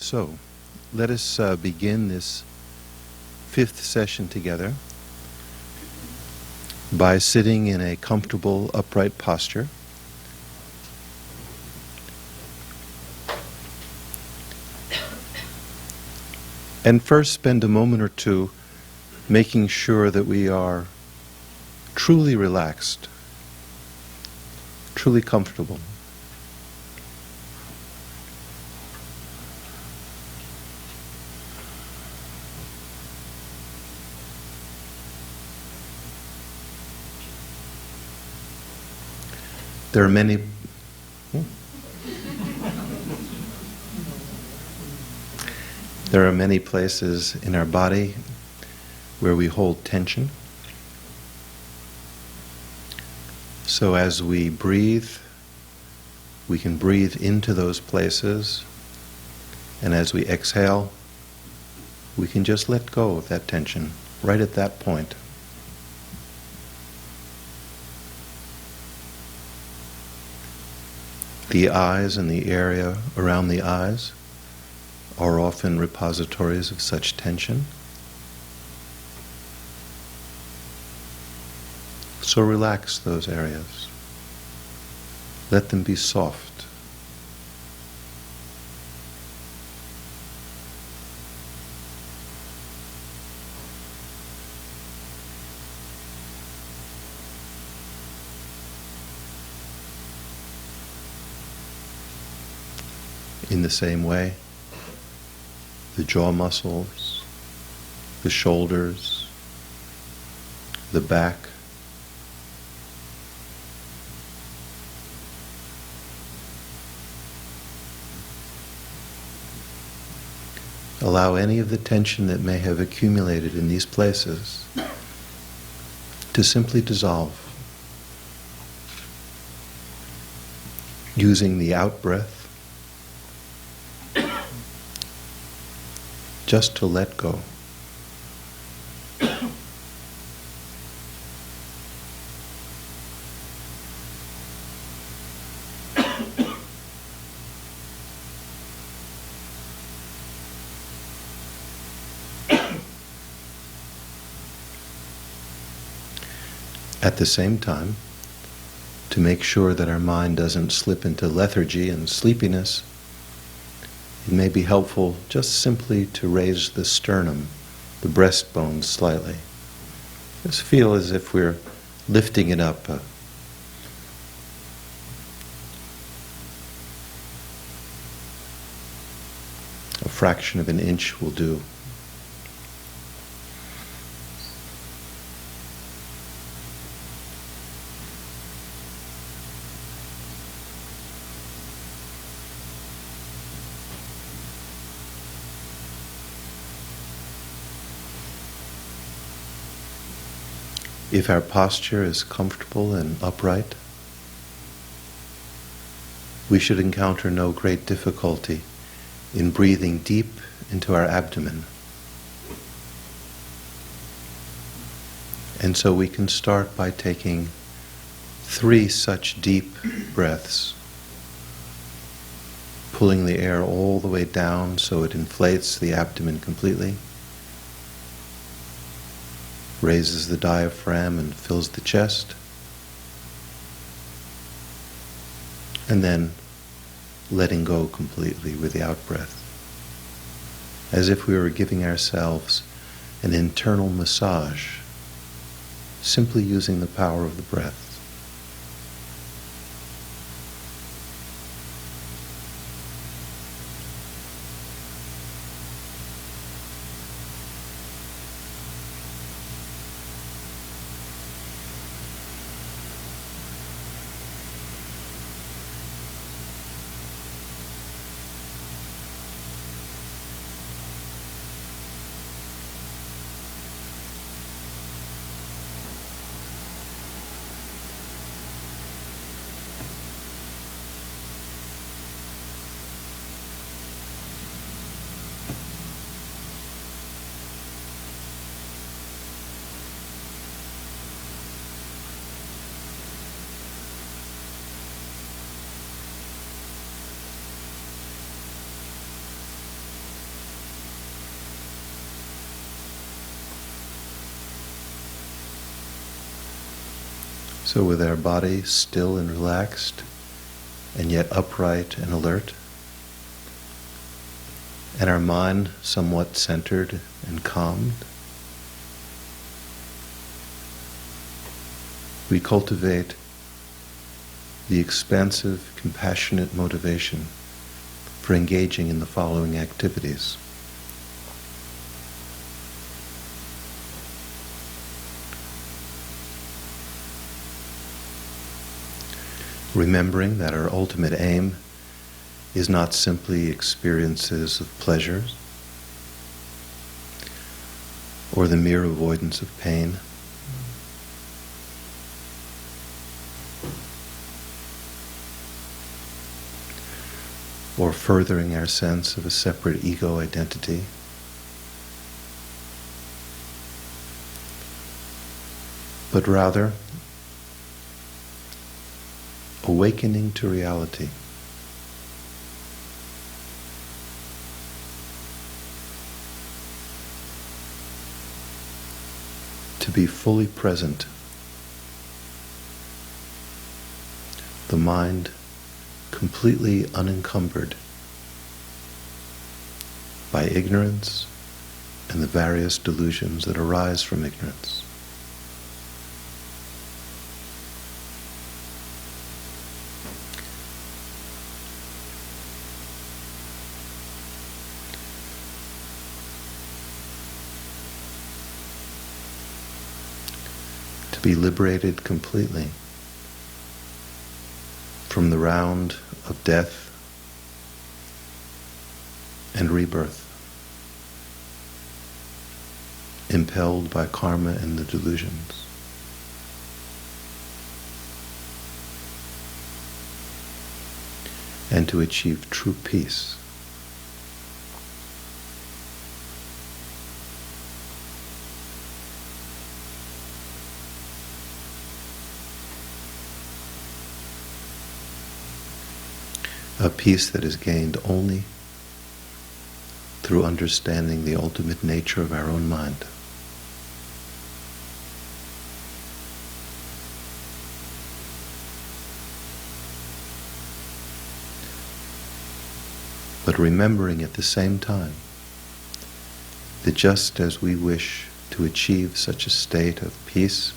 So, let us begin this fifth session together by sitting in a comfortable, upright posture. And first spend a moment or two making sure that we are truly relaxed, truly comfortable. There are many places in our body where we hold tension. So as we breathe, we can breathe into those places, and as we exhale, we can just let go of that tension right at that point. The eyes and the area around the eyes are often repositories of such tension. So relax those areas. Let them be soft. In the same way, the jaw muscles, the shoulders, the back, allow any of the tension that may have accumulated in these places to simply dissolve, using the out-breath just to let go. At the same time, to make sure that our mind doesn't slip into lethargy and sleepiness, it may be helpful just simply to raise the sternum, the breastbone slightly. Just feel as if we're lifting it up. A fraction of an inch will do. If our posture is comfortable and upright, we should encounter no great difficulty in breathing deep into our abdomen. And so we can start by taking 3 such deep breaths, pulling the air all the way down so it inflates the abdomen completely, raises the diaphragm and fills the chest, and then letting go completely with the out-breath, as if we were giving ourselves an internal massage, simply using the power of the breath. So with our body still and relaxed, and yet upright and alert, and our mind somewhat centered and calmed, we cultivate the expansive, compassionate motivation for engaging in the following activities. Remembering that our ultimate aim is not simply experiences of pleasures or the mere avoidance of pain, or furthering our sense of a separate ego identity, but rather awakening to reality, to be fully present, the mind completely unencumbered by ignorance and the various delusions that arise from ignorance. To be liberated completely from the round of death and rebirth, impelled by karma and the delusions. And to achieve true peace. A peace that is gained only through understanding the ultimate nature of our own mind. But remembering at the same time that just as we wish to achieve such a state of peace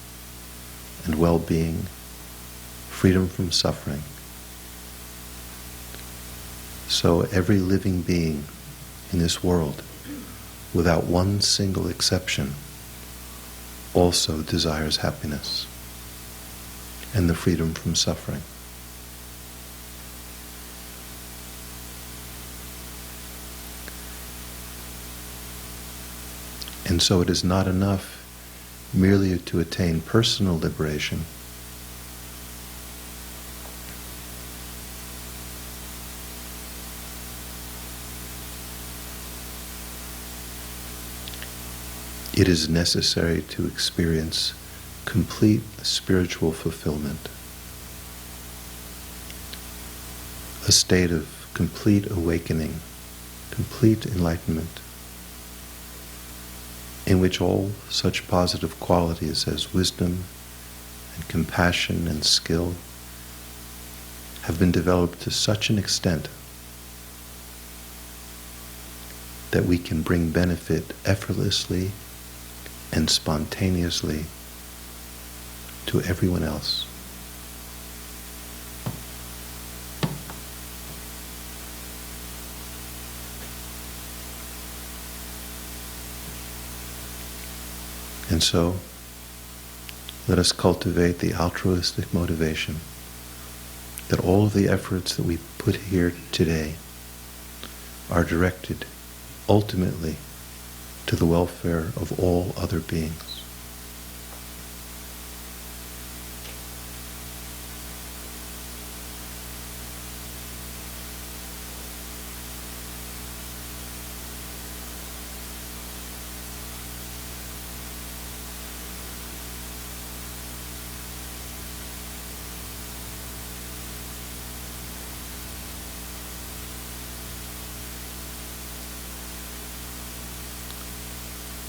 and well-being, freedom from suffering, so every living being in this world, without one single exception, also desires happiness and the freedom from suffering. And so it is not enough merely to attain personal liberation, it is necessary to experience complete spiritual fulfillment, a state of complete awakening, complete enlightenment, in which all such positive qualities as wisdom and compassion and skill have been developed to such an extent that we can bring benefit effortlessly and spontaneously to everyone else. And so, let us cultivate the altruistic motivation that all of the efforts that we put here today are directed ultimately to the welfare of all other beings.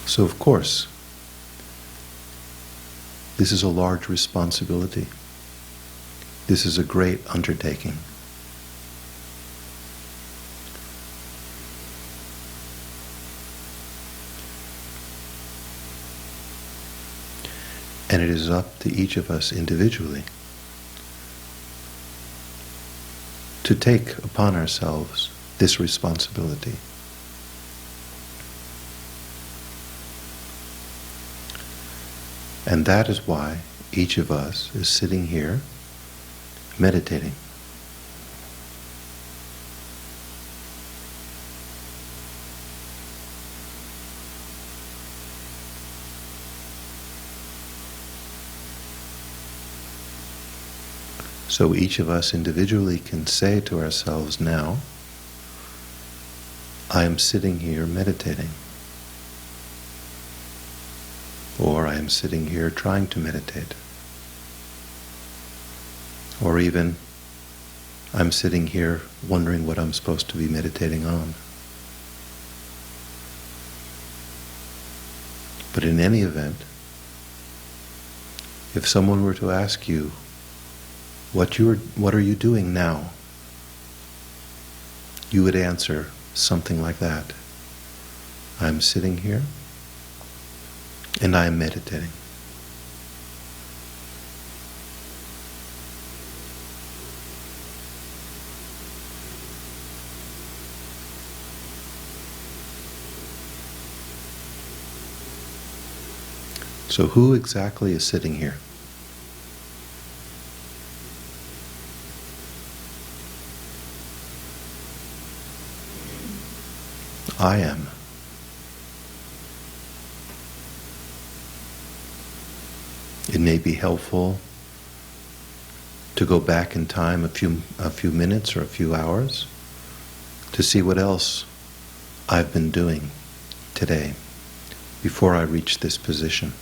So of course, This is a large responsibility. This is a great undertaking. And it is up to each of us individually to take upon ourselves this responsibility. And that is why each of us is sitting here meditating. So each of us individually can say to ourselves now, I am sitting here meditating. Or I am sitting here trying to meditate. Or even, I'm sitting here wondering what I'm supposed to be meditating on. But in any event, if someone were to ask you, what are you doing now? You would answer something like that. I'm sitting here and I am meditating. So who exactly is sitting here? I am. It may be helpful to go back in time a few minutes or a few hours to see what else I've been doing today before I reached this position.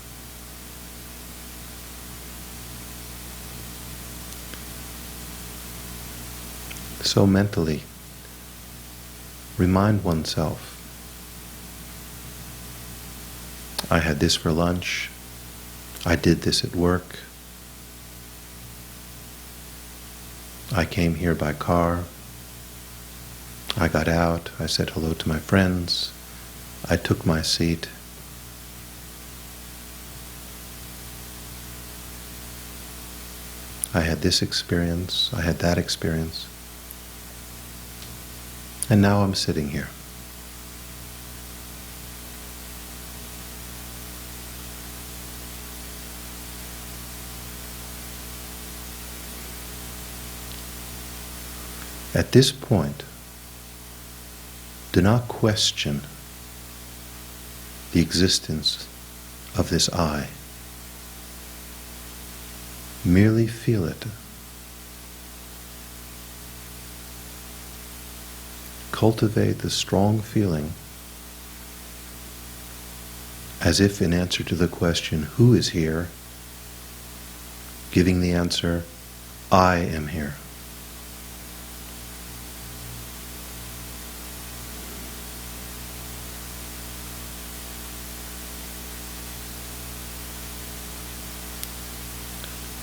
So mentally, remind oneself, I had this for lunch, I did this at work, I came here by car, I got out, I said hello to my friends, I took my seat. I had this experience, I had that experience. And now I'm sitting here. At this point, do not question the existence of this I. Merely feel it. Cultivate the strong feeling as if in answer to the question, who is here? Giving the answer, I am here.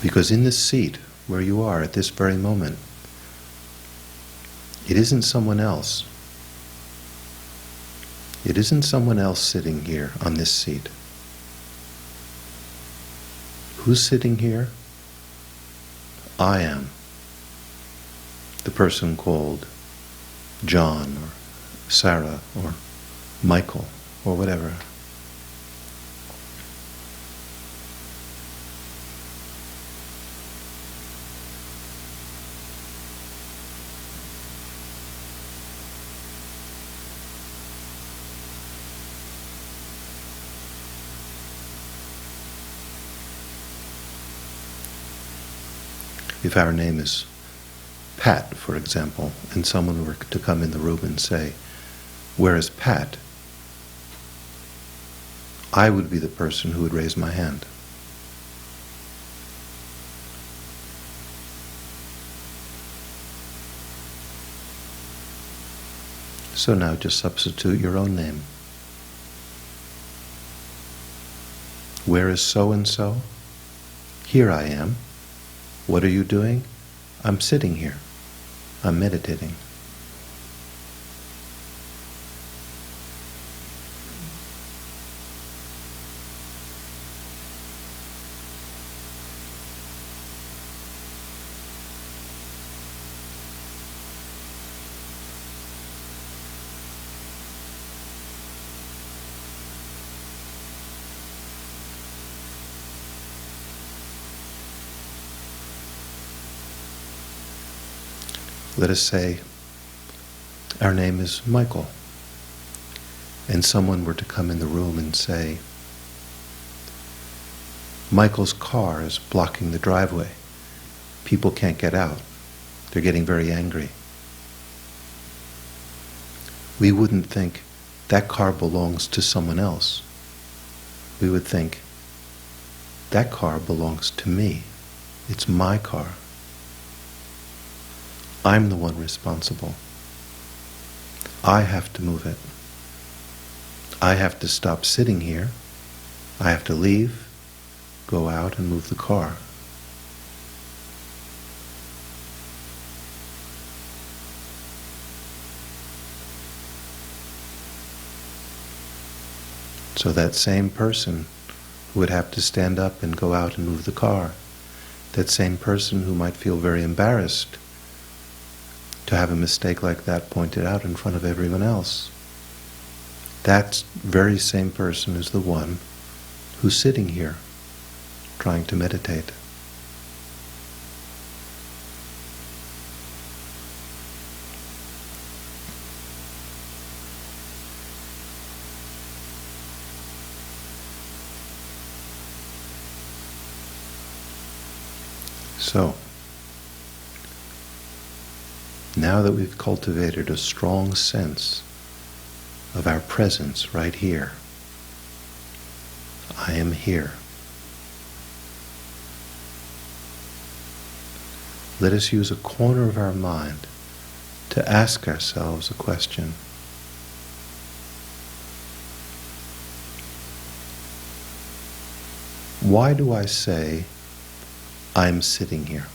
Because in this seat where you are at this very moment, it isn't someone else. It isn't someone else sitting here on this seat. Who's sitting here? I am. The person called John or Sarah or Michael or whatever. If our name is Pat, for example, and someone were to come in the room and say, "Where is Pat?" I would be the person who would raise my hand. So now just substitute your own name. Where is so-and-so? Here I am. What are you doing? I'm sitting here. I'm meditating. Let us say our name is Michael, and someone were to come in the room and say, Michael's car is blocking the driveway. People can't get out. They're getting very angry. We wouldn't think that car belongs to someone else. We would think that car belongs to me. It's my car. I'm the one responsible. I have to move it. I have to stop sitting here. I have to leave, go out and move the car. So that same person who would have to stand up and go out and move the car, that same person who might feel very embarrassed to have a mistake like that pointed out in front of everyone else, that very same person is the one who's sitting here trying to meditate. So, now that we've cultivated a strong sense of our presence right here, I am here. Let us use a corner of our mind to ask ourselves a question. Why do I say, I'm sitting here?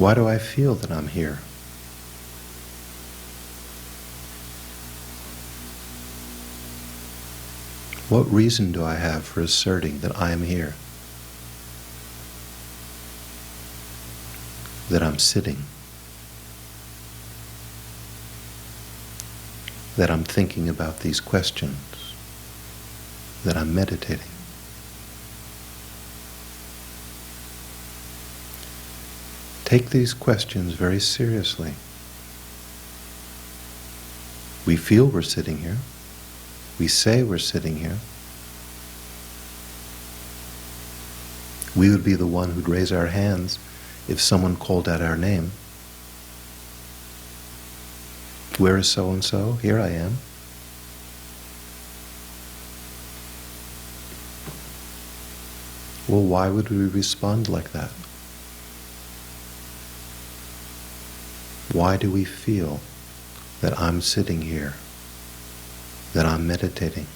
Why do I feel that I'm here? What reason do I have for asserting that I am here? That I'm sitting? That I'm thinking about these questions? That I'm meditating? Take these questions very seriously. We feel we're sitting here. We say we're sitting here. We would be the one who'd raise our hands if someone called out our name. Where is so-and-so? Here I am. Well, why would we respond like that? Why do we feel that I'm sitting here, that I'm meditating?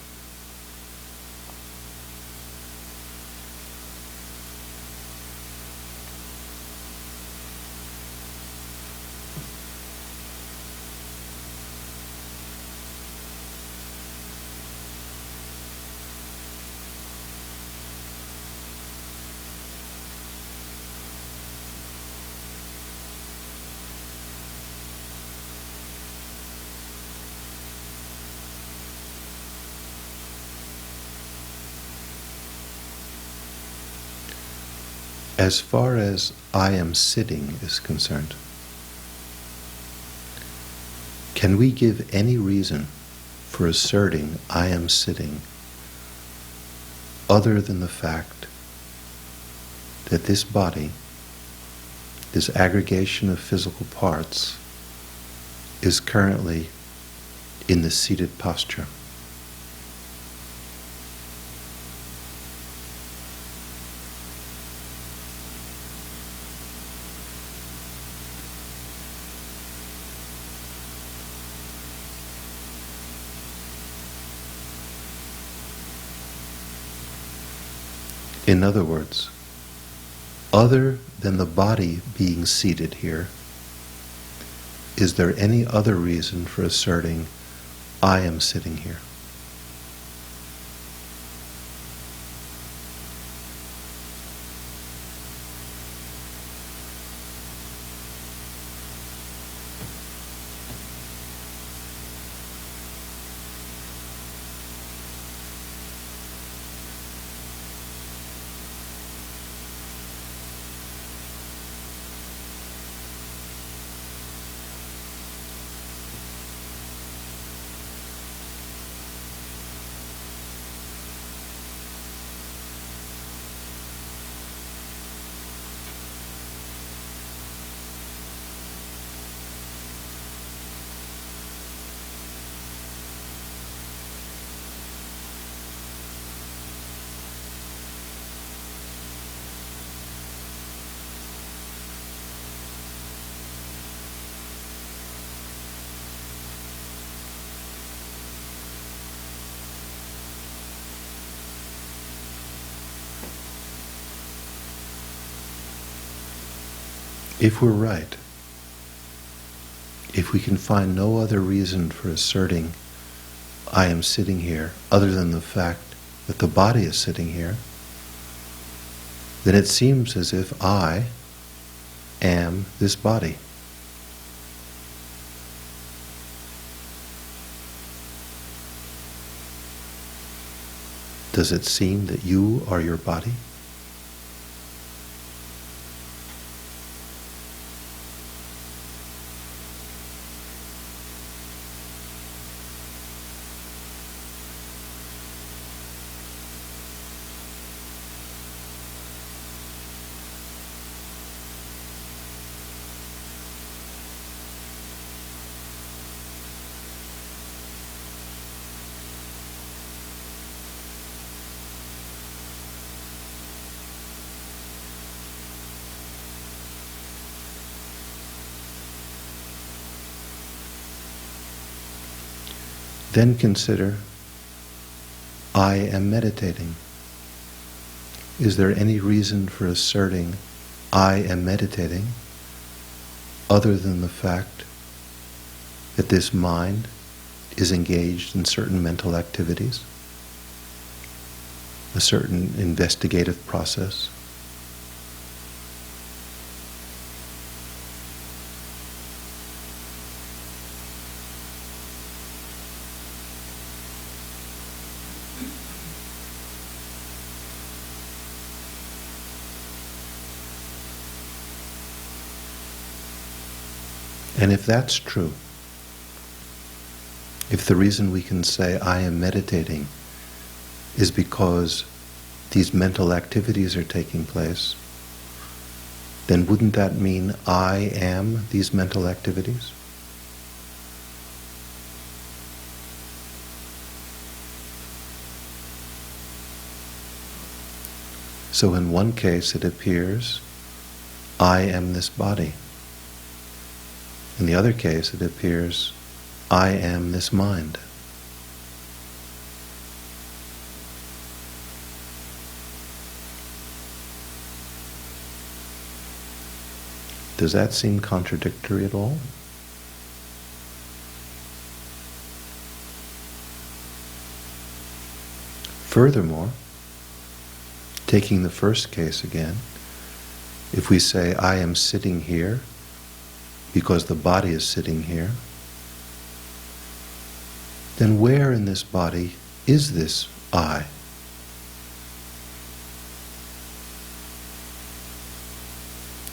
As far as I am sitting is concerned, can we give any reason for asserting I am sitting other than the fact that this body this aggregation of physical parts, is currently in the seated posture. In other words, other than the body being seated here, is there any other reason for asserting, I am sitting here? If we're right, if we can find no other reason for asserting, I am sitting here, other than the fact that the body is sitting here, then it seems as if I am this body. Does it seem that you are your body? Then consider, I am meditating. Is there any reason for asserting, I am meditating, other than the fact that this mind is engaged in certain mental activities, a certain investigative process? And if that's true, if the reason we can say I am meditating is because these mental activities are taking place, then wouldn't that mean I am these mental activities? So in one case it appears, I am this body. In the other case, it appears, I am this mind. Does that seem contradictory at all? Furthermore, taking the first case again, if we say, I am sitting here, because the body is sitting here, then where in this body is this I?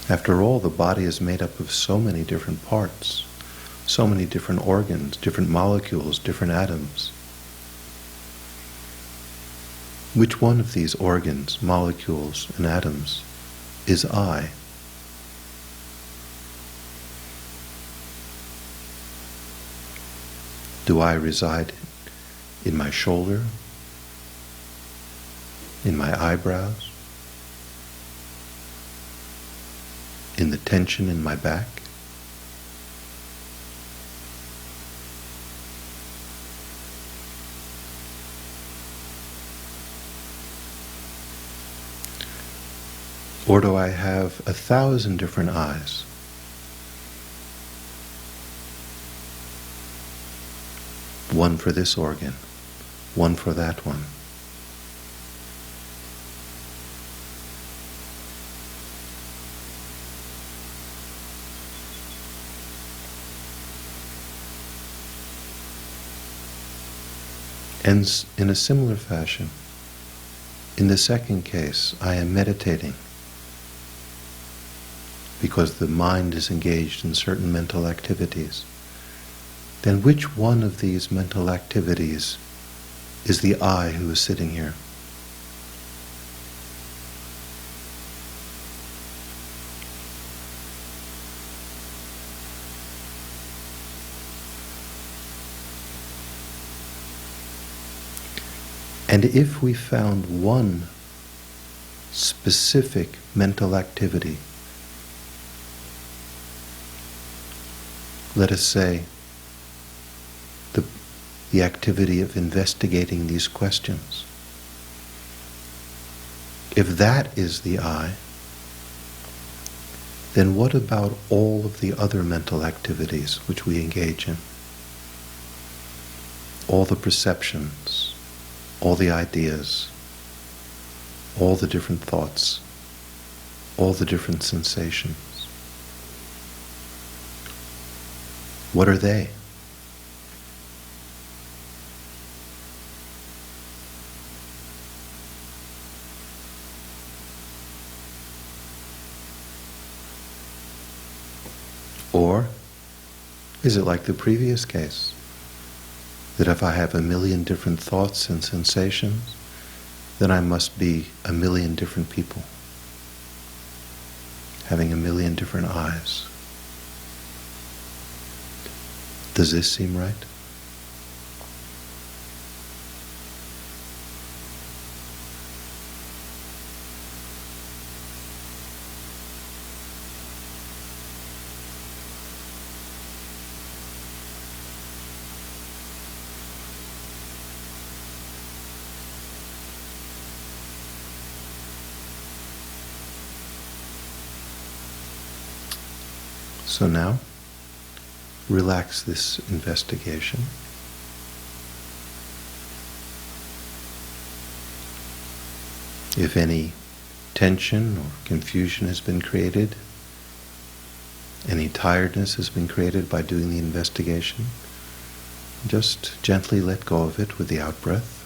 After all, the body is made up of so many different parts, so many different organs, different molecules, different atoms. Which one of these organs, molecules, and atoms is I? Do I reside in my shoulder, in my eyebrows, in the tension in my back? Or do I have 1,000 different eyes? One for this organ, one for that one. And in a similar fashion, in the second case, I am meditating because the mind is engaged in certain mental activities. Then which one of these mental activities is the I who is sitting here? And if we found one specific mental activity, let us say the activity of investigating these questions, if that is the I, then what about all of the other mental activities which we engage in? All the perceptions, all the ideas, all the different thoughts, all the different sensations. What are they? Or is it like the previous case, that if I have 1,000,000 different thoughts and sensations, then I must be 1,000,000 different people, having 1,000,000 different eyes? Does this seem right? So now, relax this investigation. If any tension or confusion has been created, any tiredness has been created by doing the investigation, just gently let go of it with the out-breath.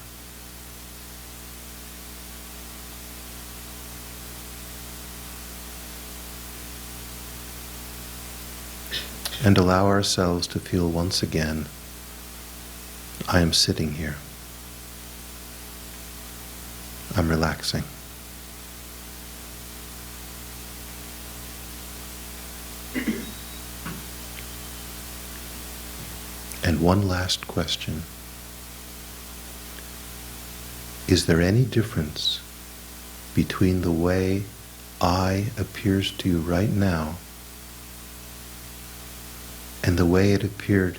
And allow ourselves to feel once again, I am sitting here. I'm relaxing. And one last question. Is there any difference between the way I appears to you right now and the way it appeared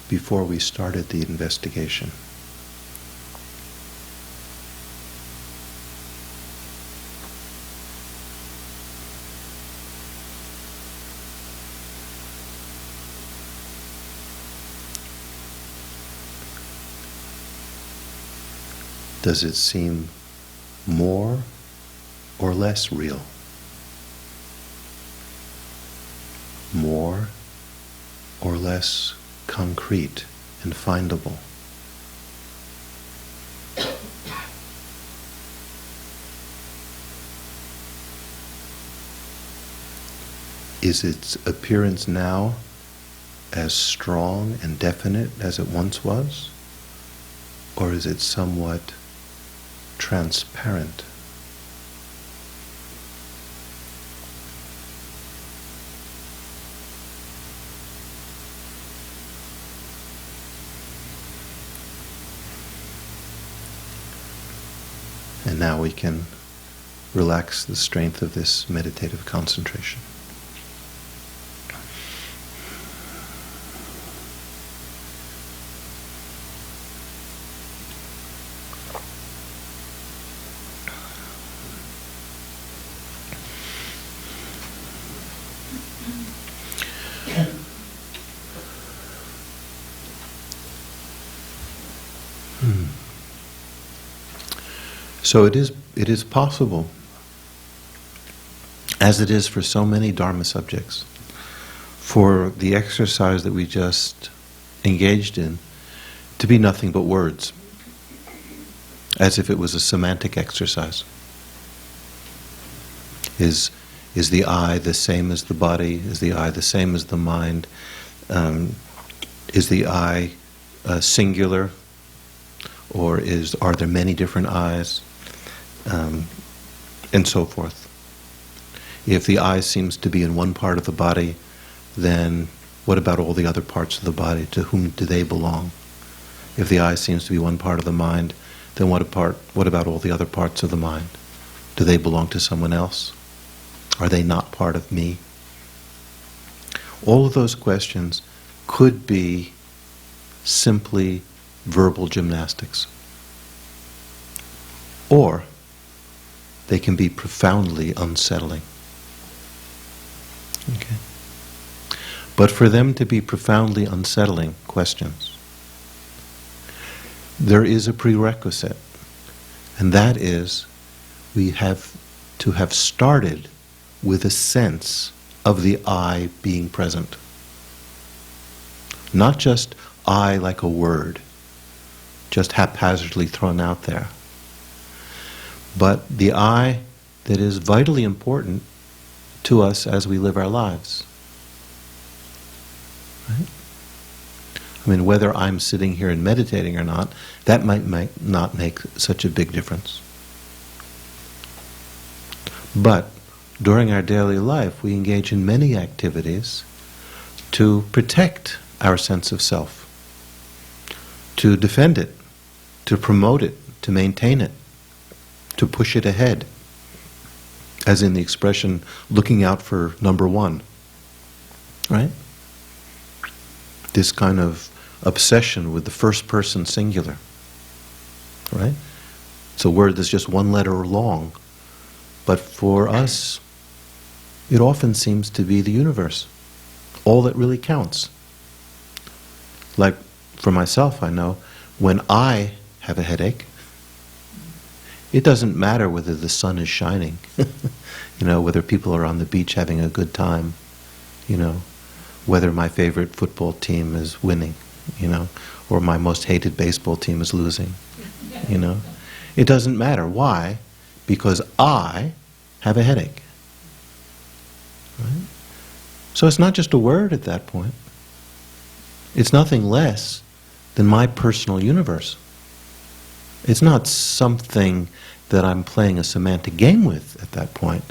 before we started the investigation? Does it seem more or less real? More or less concrete and findable? Is its appearance now as strong and definite as it once was? Or is it somewhat transparent? now we can relax the strength of this meditative concentration. So it is possible, as it is for so many Dharma subjects, for the exercise that we just engaged in to be nothing but words, as if it was a semantic exercise. Is the I the same as the body? Is the I the same as the mind? Is the I singular? Or are there many different I's? And so forth. If the I seems to be in one part of the body, then what about all the other parts of the body? To whom do they belong? If the I seems to be one part of the mind, then what about all the other parts of the mind? Do they belong to someone else? Are they not part of me? All of those questions could be simply verbal gymnastics. Or they can be profoundly unsettling. Okay? But for them to be profoundly unsettling questions, there is a prerequisite, and that is we have to have started with a sense of the I being present. Not just I like a word, just haphazardly thrown out there, but the I that is vitally important to us as we live our lives. Right? I mean, whether I'm sitting here and meditating or not, that might not make such a big difference. But during our daily life, we engage in many activities to protect our sense of self, to defend it, to promote it, to maintain it, to push it ahead, as in the expression, looking out for number one, right? This kind of obsession with the first person singular, right? It's a word that's just one letter long, but for us, it often seems to be the universe, all that really counts. Like, for myself, I know, when I have a headache, it doesn't matter whether the sun is shining, whether people are on the beach having a good time, whether my favorite football team is winning, or my most hated baseball team is losing, It doesn't matter. Why? Because I have a headache. Right? So it's not just a word at that point. It's nothing less than my personal universe. It's not something that I'm playing a semantic game with at that point.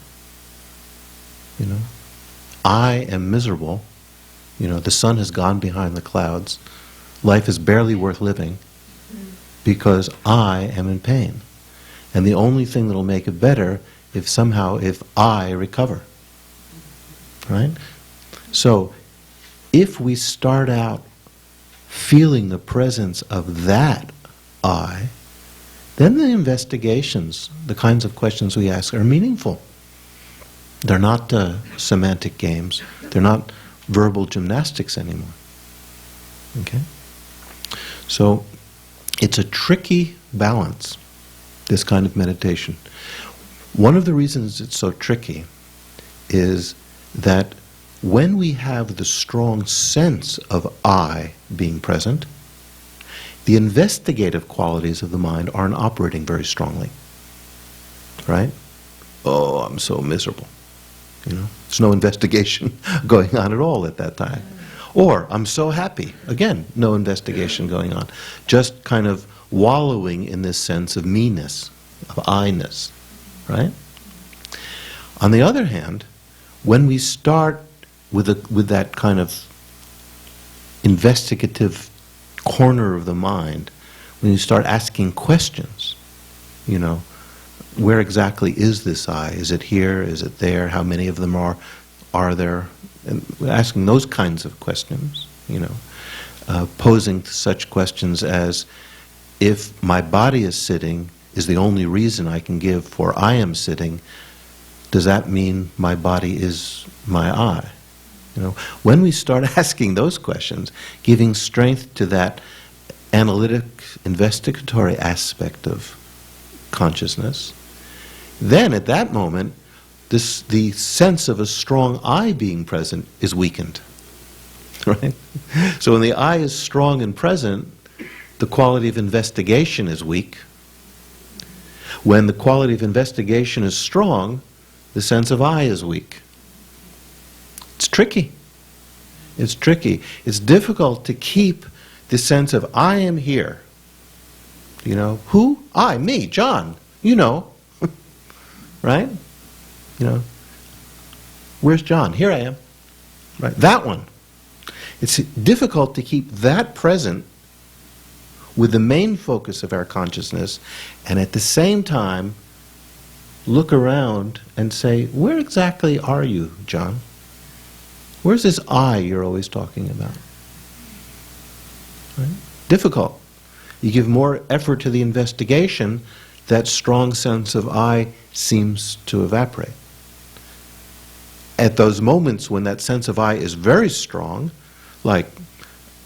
I am miserable. The sun has gone behind the clouds. Life is barely worth living because I am in pain. And the only thing that will make it better if I recover. Right? So, if we start out feeling the presence of that I, then the investigations, the kinds of questions we ask, are meaningful. They're not semantic games. They're not verbal gymnastics anymore. Okay? So, it's a tricky balance, this kind of meditation. One of the reasons it's so tricky is that when we have the strong sense of I being present, the investigative qualities of the mind aren't operating very strongly. Right? Oh, I'm so miserable. There's no investigation going on at all at that time. Or, I'm so happy. Again, no investigation going on. Just kind of wallowing in this sense of me-ness, of I-ness. Right? On the other hand, when we start with that kind of investigative corner of the mind, when you start asking questions, where exactly is this I? Is it here? Is it there? How many of them are there? And asking those kinds of questions, posing such questions as, if my body is sitting is the only reason I can give for I am sitting, does that mean my body is my I? When we start asking those questions, giving strength to that analytic, investigatory aspect of consciousness, then at that moment, the sense of a strong I being present is weakened. Right? So when the I is strong and present, the quality of investigation is weak. When the quality of investigation is strong, the sense of I is weak. It's tricky. It's tricky. It's difficult to keep the sense of I am here. Who? I, me, John. Right? Where's John? Here I am. Right? That one. It's difficult to keep that present with the main focus of our consciousness, and at the same time look around and say, where exactly are you, John? Where's this I you're always talking about? Right? Difficult. You give more effort to the investigation, that strong sense of I seems to evaporate. At those moments when that sense of I is very strong, like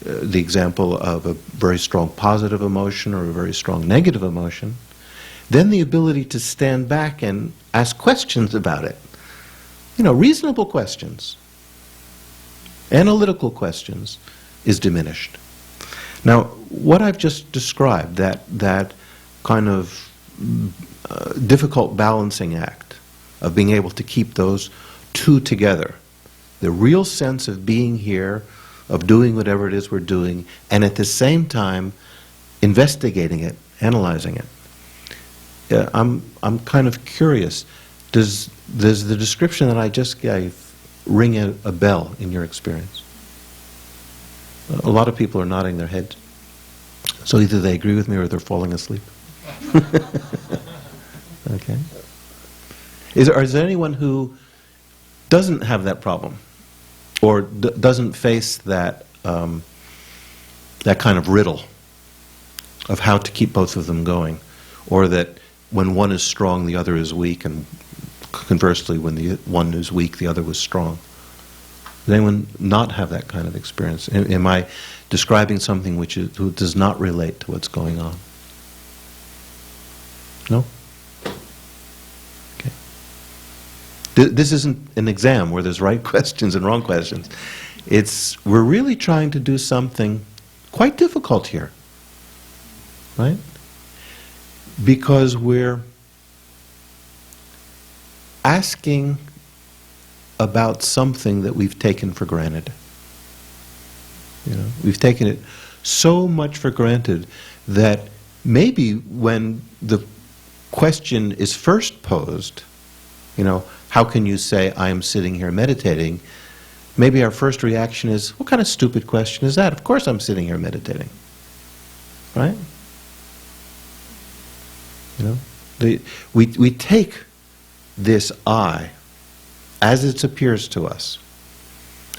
the example of a very strong positive emotion or a very strong negative emotion, then the ability to stand back and ask questions about it. Reasonable questions, analytical questions, is diminished. Now, what I've just described, that kind of difficult balancing act of being able to keep those two together, the real sense of being here, of doing whatever it is we're doing, and at the same time investigating it, analyzing it. I'm kind of curious. Does the description that I just gave ring a bell in your experience? A lot of people are nodding their heads. So either they agree with me or they're falling asleep. Okay. Is there anyone who doesn't have that problem, or doesn't face that that kind of riddle of how to keep both of them going, or that when one is strong, the other is weak, and conversely, when the one is weak, the other was strong? Does anyone not have that kind of experience? Am I describing something which does not relate to what's going on? No? Okay. This isn't an exam where there's right questions and wrong questions. We're really trying to do something quite difficult here, right? Because we're asking about something that we've taken for granted. We've taken it so much for granted that maybe when the question is first posed, how can you say, I am sitting here meditating? Maybe our first reaction is, what kind of stupid question is that? Of course I'm sitting here meditating. Right? We take this I, as it appears to us,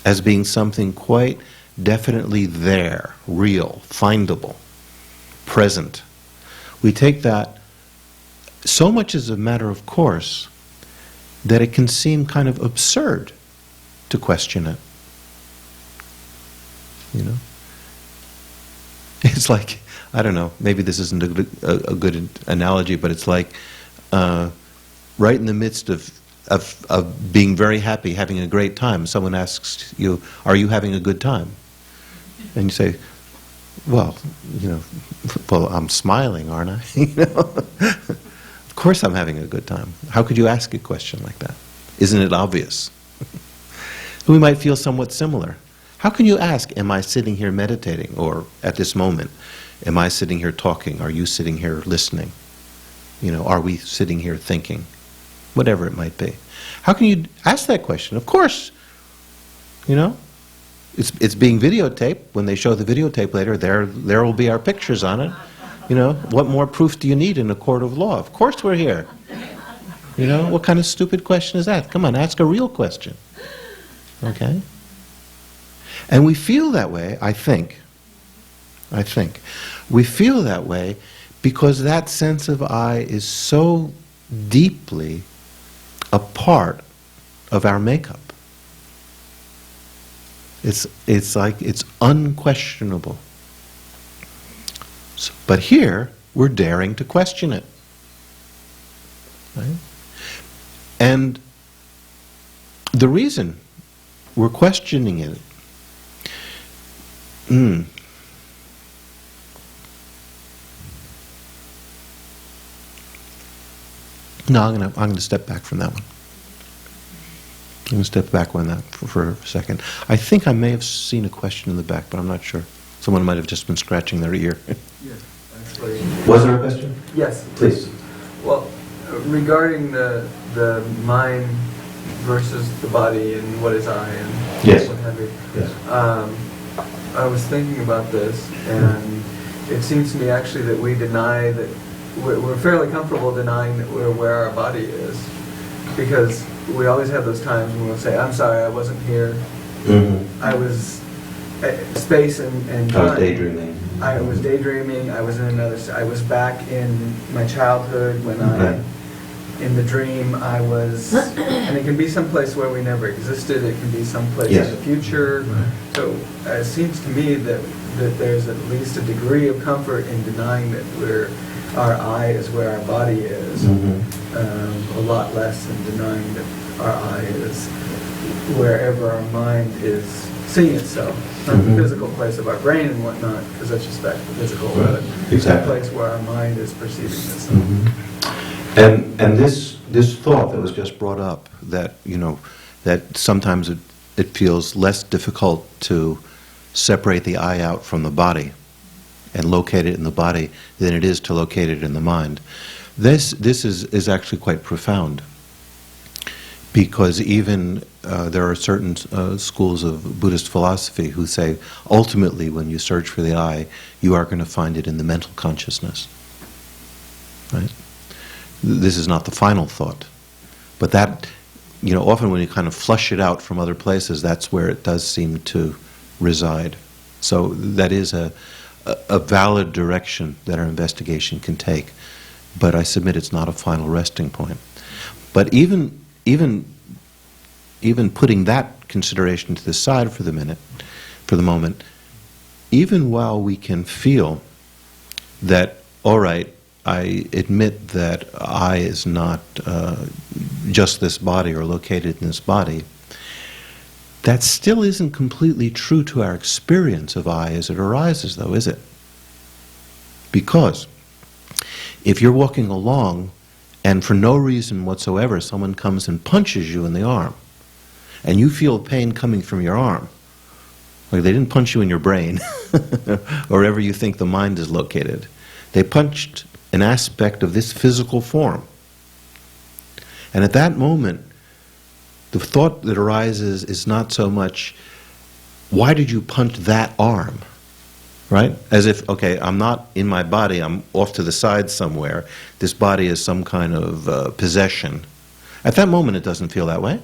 as being something quite definitely there, real, findable, present. We take that so much as a matter of course that it can seem kind of absurd to question it. It's like, I don't know, maybe this isn't a good analogy, but it's like right in the midst of being very happy, having a great time, someone asks you, are you having a good time? And you say, well, I'm smiling, aren't I? Of course I'm having a good time. How could you ask a question like that? Isn't it obvious? We might feel somewhat similar. How can you ask, am I sitting here meditating? Or at this moment, am I sitting here talking? Are you sitting here listening? Are we sitting here thinking? Whatever it might be. How can you ask that question? Of course. It's being videotaped. When they show the videotape later, there will be our pictures on it. What more proof do you need in a court of law? Of course we're here. You know, what kind of stupid question is that? Come on, ask a real question. Okay? And we feel that way, I think. We feel that way because that sense of I is so deeply a part of our makeup. It's like, it's unquestionable. So, but here, we're daring to question it. Right? And the reason we're questioning it, no, I'm going to step back from that one. I'm going to step back on that for a second. I think I may have seen a question in the back, but I'm not sure. Someone might have just been scratching their ear. Yes, actually. Was there a question? Yes. Please. Well, regarding the mind versus the body and what is I and Yes. what have you. Yes. I was thinking about this, and it seems to me actually that we deny that we're fairly comfortable denying that we're where our body is, because we always have those times when we'll say, "I'm sorry, I wasn't here. Mm-hmm. I was space and time. I was daydreaming. I was daydreaming. I was in another. I was back in my childhood when in the dream I was, and it can be someplace where we never existed. It can be someplace in the future. Right. So it seems to me that there's at least a degree of comfort in denying that our I is where our body is. Mm-hmm. A lot less than denying that our I is wherever our mind is seeing itself. Not the physical place of our brain and whatnot, because that's just back to the physical, but the place where our mind is perceiving this. And this thought that was just brought up, that, you know, that sometimes it feels less difficult to separate the I out from the body and locate it in the body than it is to locate it in the mind. This is actually quite profound, because even there are certain schools of Buddhist philosophy who say ultimately when you search for the I, you are going to find it in the mental consciousness. Right? This is not the final thought, but that, you know, often when you kind of flush it out from other places, that's where it does seem to reside. So that is a valid direction that our investigation can take, but I submit it's not a final resting point. But even putting that consideration to the side for the moment, even while we can feel that, all right, I admit that I is not just this body or located in this body, that still isn't completely true to our experience of I as it arises, though, is it? Because if you're walking along and for no reason whatsoever someone comes and punches you in the arm, and you feel pain coming from your arm, like they didn't punch you in your brain or wherever you think the mind is located, they punched an aspect of this physical form. And at that moment, the thought that arises is not so much, why did you punch that arm? Right? As if, okay, I'm not in my body, I'm off to the side somewhere. This body is some kind of possession. At that moment, it doesn't feel that way.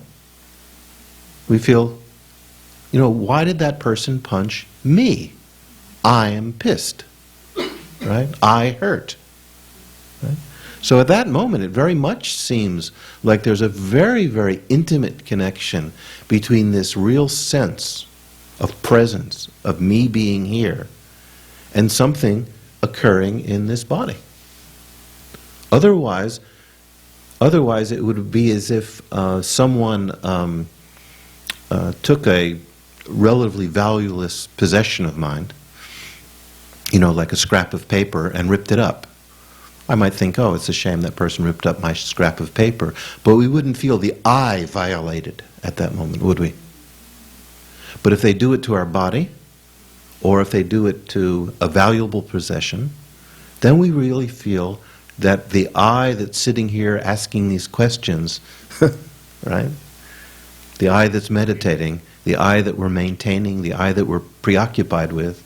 We feel, you know, why did that person punch me? I am pissed. Right? I hurt. Right? So at that moment, it very much seems like there's a very, very intimate connection between this real sense of presence, of me being here, and something occurring in this body. Otherwise it would be as if someone took a relatively valueless possession of mine, you know, like a scrap of paper, and ripped it up. I might think, oh, it's a shame that person ripped up my scrap of paper, but we wouldn't feel the I violated at that moment, would we? But if they do it to our body, or if they do it to a valuable possession, then we really feel that the I that's sitting here asking these questions, right? The I that's meditating, the I that we're maintaining, the I that we're preoccupied with,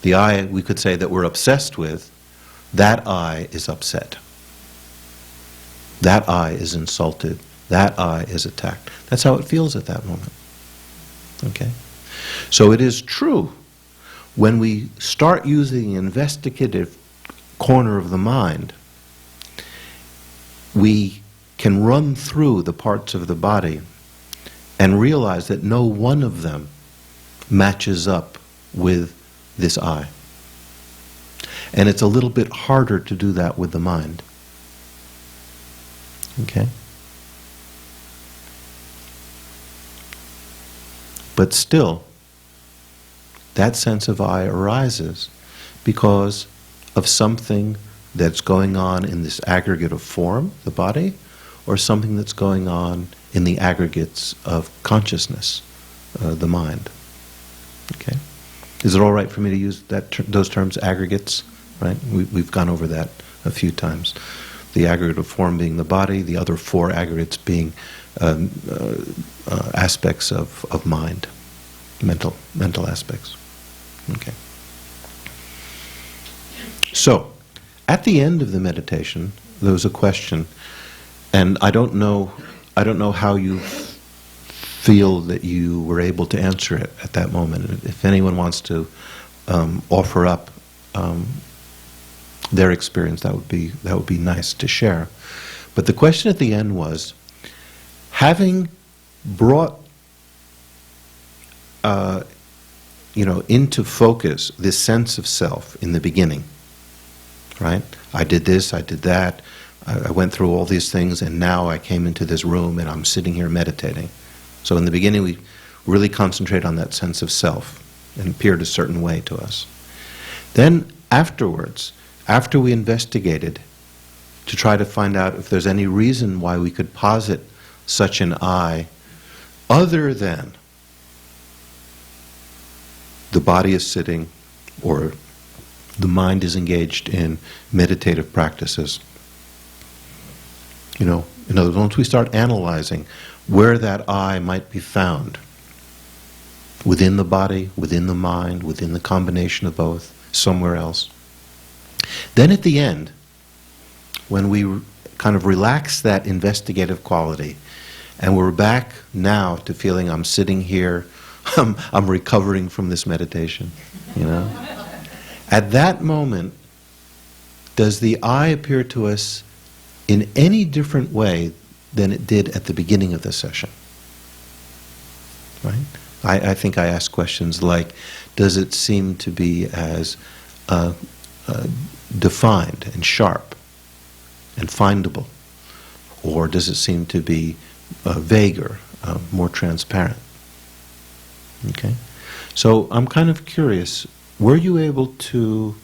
the I, we could say, that we're obsessed with, that I is upset. That I is insulted. That I is attacked. That's how it feels at that moment. Okay? So it is true, when we start using the investigative corner of the mind, we can run through the parts of the body and realize that no one of them matches up with this I. And it's a little bit harder to do that with the mind. Okay? But still, that sense of I arises because of something that's going on in this aggregate of form, the body, or something that's going on in the aggregates of consciousness, the mind. Okay? Is it all right for me to use those terms, aggregates? Right? We've gone over that a few times. The aggregate of form being the body, the other four aggregates being aspects of mind, mental aspects. Okay. So, at the end of the meditation, there was a question, and I don't know how you feel that you were able to answer it at that moment. If anyone wants to offer up their experience, that would be nice to share. But the question at the end was, having brought into focus this sense of self in the beginning, right? I did this, I did that, I went through all these things, and now I came into this room and I'm sitting here meditating. So in the beginning we really concentrate on that sense of self and appeared a certain way to us. Then afterwards, after we investigated to try to find out if there's any reason why we could posit such an I other than the body is sitting or the mind is engaged in meditative practices. In other words, once we start analyzing where that I might be found, within the body, within the mind, within the combination of both, somewhere else, then at the end, when we kind of relax that investigative quality, and we're back now to feeling I'm sitting here, I'm recovering from this meditation, At that moment, does the I appear to us in any different way than it did at the beginning of the session? Right? I think I asked questions like, does it seem to be as defined and sharp and findable? Or does it seem to be vaguer, more transparent? Okay? So I'm kind of curious, were you able to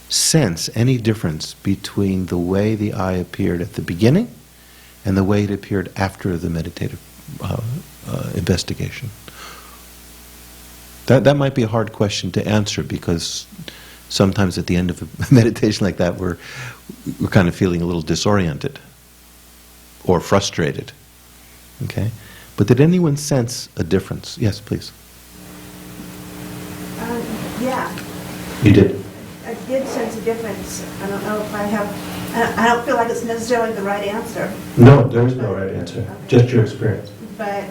sense any difference between the way the I appeared at the beginning and the way it appeared after the meditative investigation? That might be a hard question to answer, because sometimes at the end of a meditation like that we're kind of feeling a little disoriented or frustrated. Okay? But did anyone sense a difference? Yes, please. Yeah. You did? I did sense a difference. I don't know if I don't feel like it's necessarily the right answer. No, there is no right answer. Okay. Just your experience. But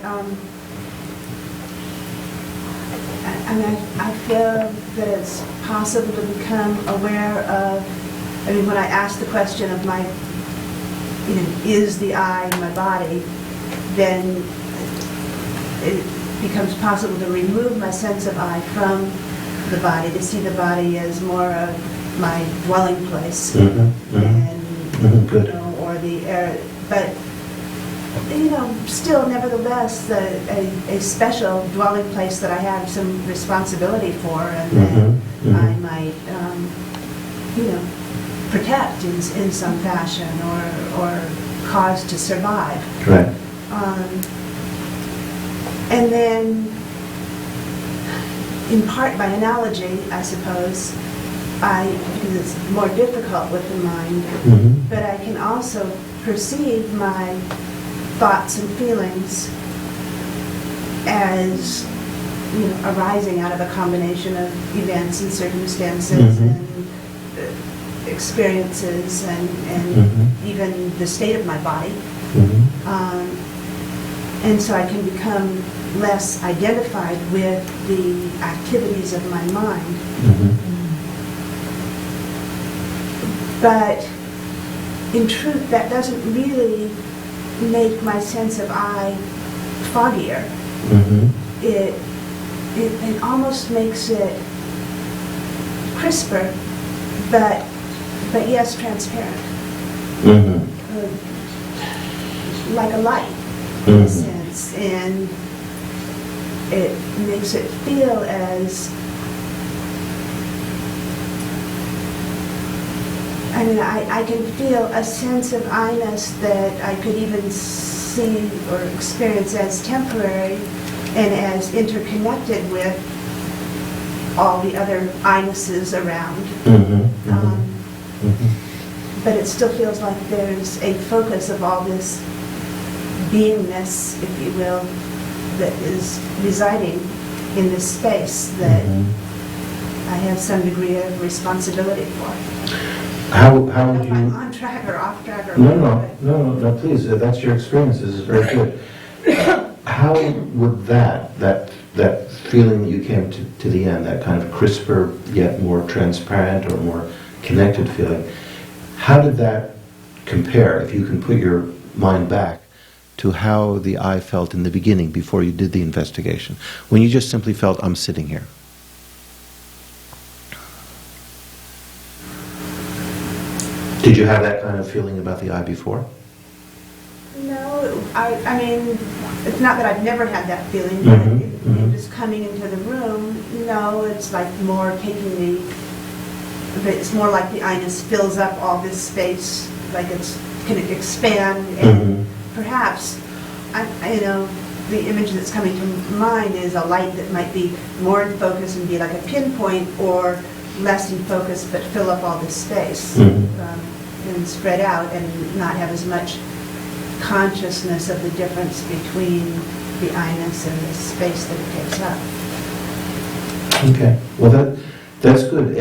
I feel that it's possible to become aware of, when I ask the question of my, is the I in my body, then it becomes possible to remove my sense of I from the body, to see the body as more of my dwelling place. And, good. or the air, but still nevertheless a special dwelling place that I have some responsibility for, and that I might protect in some fashion, or cause to survive. Right. And then, in part by analogy, I suppose, because it's more difficult with the mind, but I can also perceive my thoughts and feelings as arising out of a combination of events and circumstances, and experiences and even the state of my body. And so I can become less identified with the activities of my mind. But in truth, that doesn't really make my sense of I foggier. It almost makes it crisper, but yes, transparent. Like a light, in a sense. And it makes it feel as, I mean, I can feel a sense of I-ness that I could even see or experience as temporary and as interconnected with all the other I-nesses around. But it still feels like there's a focus of all this beingness, if you will, that is residing in this space that I have some degree of responsibility for. How would If you... I'm on track or off track or No, please, that's your experience. This is very good. How would that feeling that you came to the end, that kind of crisper yet more transparent or more connected feeling, how did that compare, if you can put your mind back, to how the I felt in the beginning before you did the investigation, when you just simply felt, I'm sitting here? Did you have that kind of feeling about the I before? No, I mean, it's not that I've never had that feeling, but just coming into the room, no, it's like more taking it's more like the I-ness fills up all this space, like it's can expand, and perhaps, the image that's coming to mind is a light that might be more in focus and be like a pinpoint, or less in focus but fill up all this space and spread out and not have as much consciousness of the difference between the I-ness and the space that it takes up. Okay, well that's good.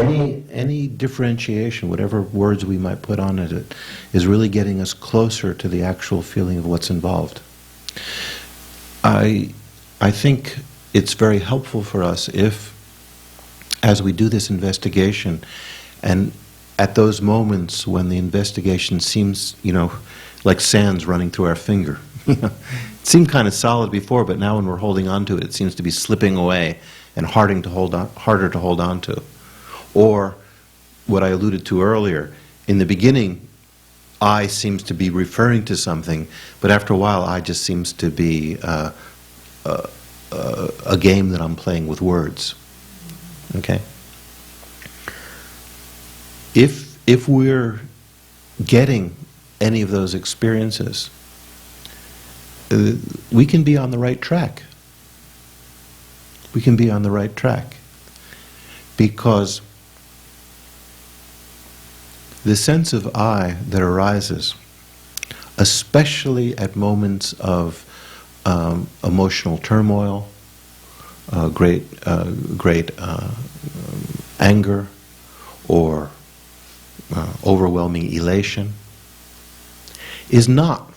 Any differentiation, whatever words we might put on it, is really getting us closer to the actual feeling of what's involved. I think it's very helpful for us if, as we do this investigation, and at those moments when the investigation seems, like sands running through our finger. It seemed kind of solid before, but now when we're holding on to it, it seems to be slipping away and harder to hold on to. Or what I alluded to earlier, in the beginning, I seems to be referring to something, but after a while, I just seems to be a game that I'm playing with words. Okay? If we're getting any of those experiences, we can be on the right track. We can be on the right track. Because the sense of I that arises, especially at moments of emotional turmoil, great anger, or overwhelming elation, is not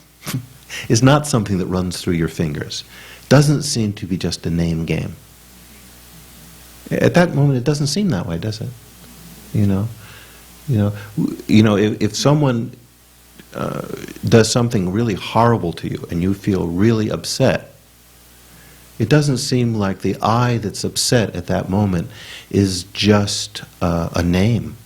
something that runs through your fingers. Doesn't seem to be just a name game. At that moment, it doesn't seem that way, does it? If someone does something really horrible to you and you feel really upset, it doesn't seem like the I that's upset at that moment is just a name.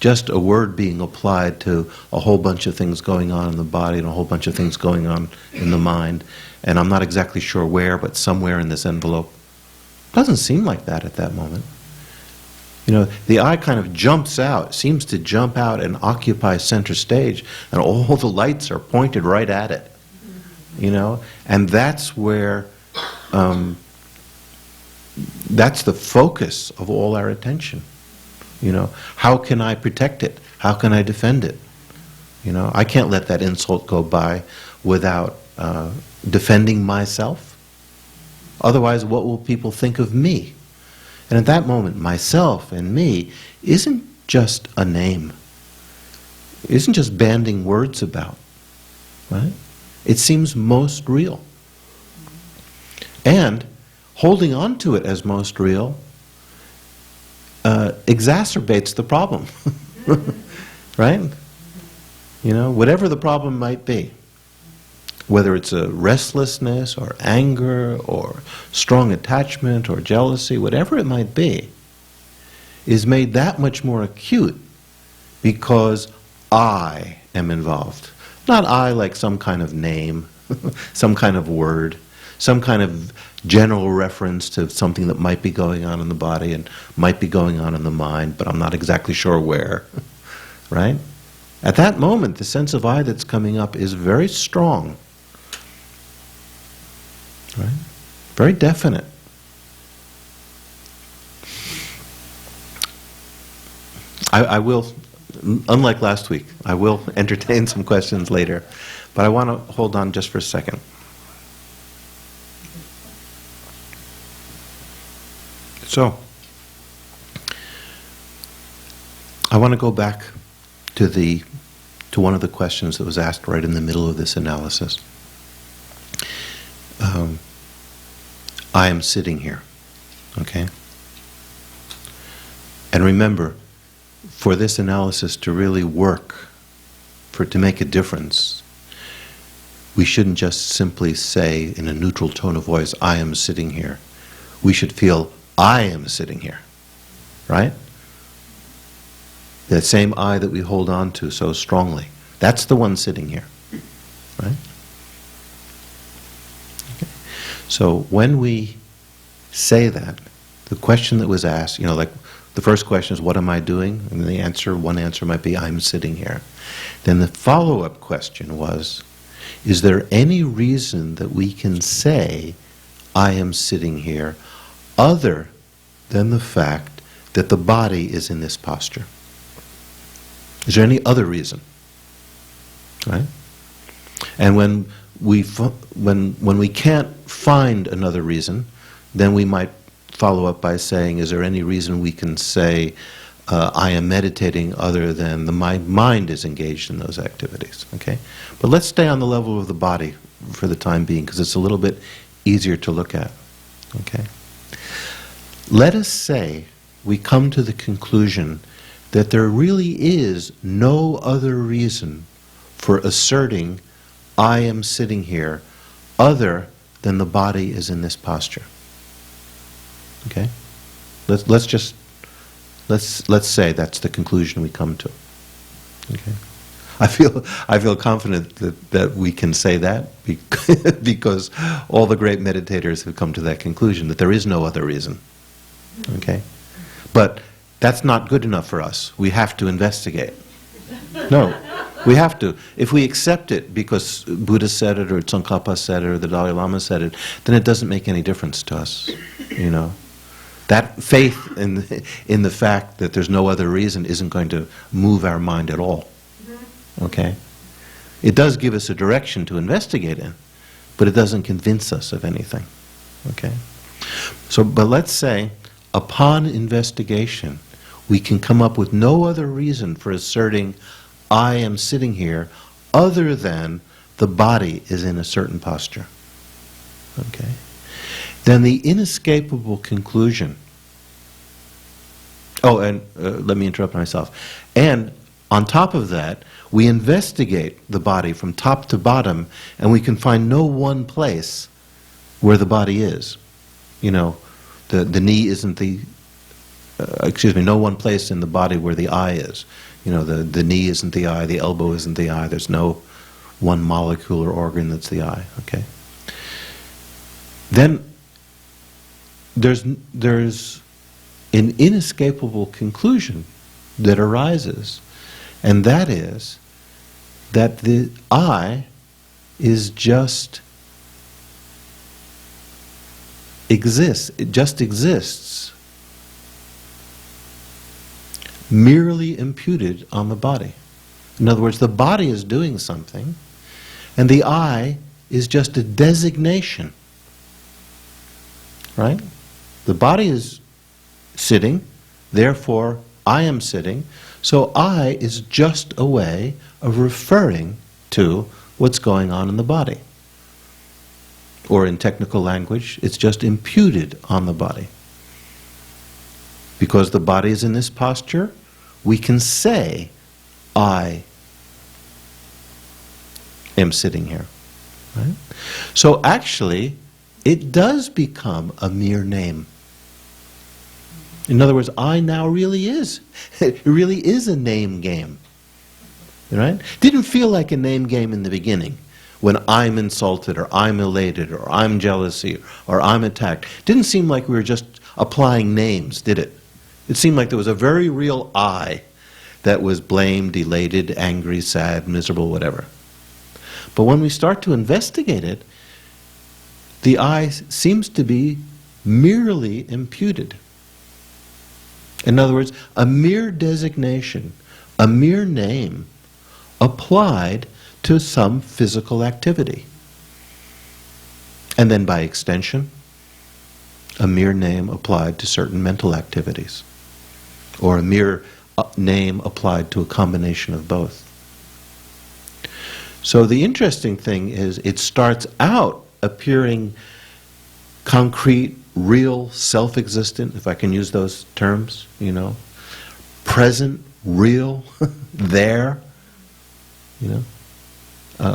Just a word being applied to a whole bunch of things going on in the body and a whole bunch of things going on in the mind, and I'm not exactly sure where, but somewhere in this envelope. Doesn't seem like that at that moment. The I kind of jumps out, seems to jump out and occupy center stage, and all the lights are pointed right at it. And that's where, that's the focus of all our attention. How can I protect it? How can I defend it? I can't let that insult go by without defending myself. Otherwise, what will people think of me? And at that moment, myself and me isn't just a name. It isn't just banding words about, right? It seems most real. And holding on to it as most real exacerbates the problem, right? You know, whatever the problem might be, whether it's a restlessness or anger or strong attachment or jealousy, whatever it might be, is made that much more acute because I am involved. Not I like some kind of name, some kind of word, some kind of general reference to something that might be going on in the body and might be going on in the mind, but I'm not exactly sure where, right? At that moment, the sense of I that's coming up is very strong, right? Very definite. I will, unlike last week, I will entertain some questions later, but I want to hold on just for a second. So, I want to go back to one of the questions that was asked right in the middle of this analysis. I am sitting here, okay? And remember, for this analysis to really work, for it to make a difference, we shouldn't just simply say in a neutral tone of voice, I am sitting here. We should feel, I am sitting here, right? That same I that we hold on to so strongly, that's the one sitting here, right? Okay. So when we say that, the question that was asked, you know, like the first question is, what am I doing? And the answer, one answer might be, I'm sitting here. Then the follow-up question was, is there any reason that we can say, I am sitting here, other than the fact that the body is in this posture? Is there any other reason? Right? And when we can't find another reason, then we might follow up by saying, is there any reason we can say, I am meditating other than my mind is engaged in those activities? Okay? But let's stay on the level of the body for the time being, because it's a little bit easier to look at. Okay? Let us say we come to the conclusion that there really is no other reason for asserting, I am sitting here, other than the body is in this posture. Okay? Let's say that's the conclusion we come to. Okay? I feel confident that we can say that because all the great meditators have come to that conclusion, that there is no other reason. Okay? But that's not good enough for us. We have to investigate. No, we have to. If we accept it because Buddha said it or Tsongkhapa said it or the Dalai Lama said it, then it doesn't make any difference to us, you know. That faith in the fact that there's no other reason isn't going to move our mind at all. Okay? It does give us a direction to investigate in, but it doesn't convince us of anything. Okay? So, but let's say, upon investigation, we can come up with no other reason for asserting, I am sitting here, other than the body is in a certain posture. Okay? Then the inescapable conclusion, and let me interrupt myself, and on top of that, we investigate the body from top to bottom, and we can find no one place where the body is. You know, the knee isn't the, no one place in the body where the eye is. You know, the knee isn't the eye, the elbow isn't the eye, there's no one molecule or organ that's the eye, okay? Then there's an inescapable conclusion that arises, and that is that the I is just exists. It just exists, merely imputed on the body. In other words, the body is doing something, and the I is just a designation. Right? The body is sitting, therefore I am sitting, so I is just a way of referring to what's going on in the body. Or in technical language, it's just imputed on the body. Because the body is in this posture, we can say, I am sitting here. Right? So actually, it does become a mere name. In other words, I now really is. It really is a name game. Right? Didn't feel like a name game in the beginning, when I'm insulted, or I'm elated, or I'm jealousy, or I'm attacked. Didn't seem like we were just applying names, did it? It seemed like there was a very real I that was blamed, elated, angry, sad, miserable, whatever. But when we start to investigate it, the I seems to be merely imputed. In other words, a mere designation, a mere name, applied to some physical activity. And then by extension, a mere name applied to certain mental activities. Or a mere name applied to a combination of both. So the interesting thing is, it starts out appearing concrete, real, self-existent, if I can use those terms, present, real, there,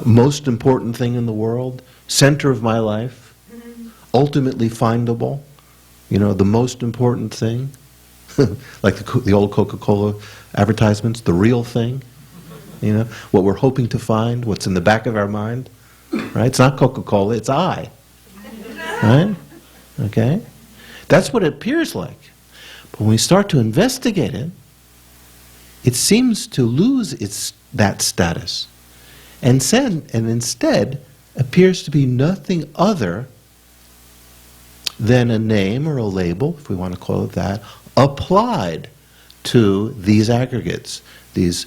most important thing in the world, center of my life, ultimately findable, the most important thing, like the old Coca-Cola advertisements, the real thing, what we're hoping to find, what's in the back of our mind, right? It's not Coca-Cola, it's I, right? Okay? That's what it appears like. But when we start to investigate it, it seems to lose that status, and instead appears to be nothing other than a name or a label, if we want to call it that, applied to these aggregates, this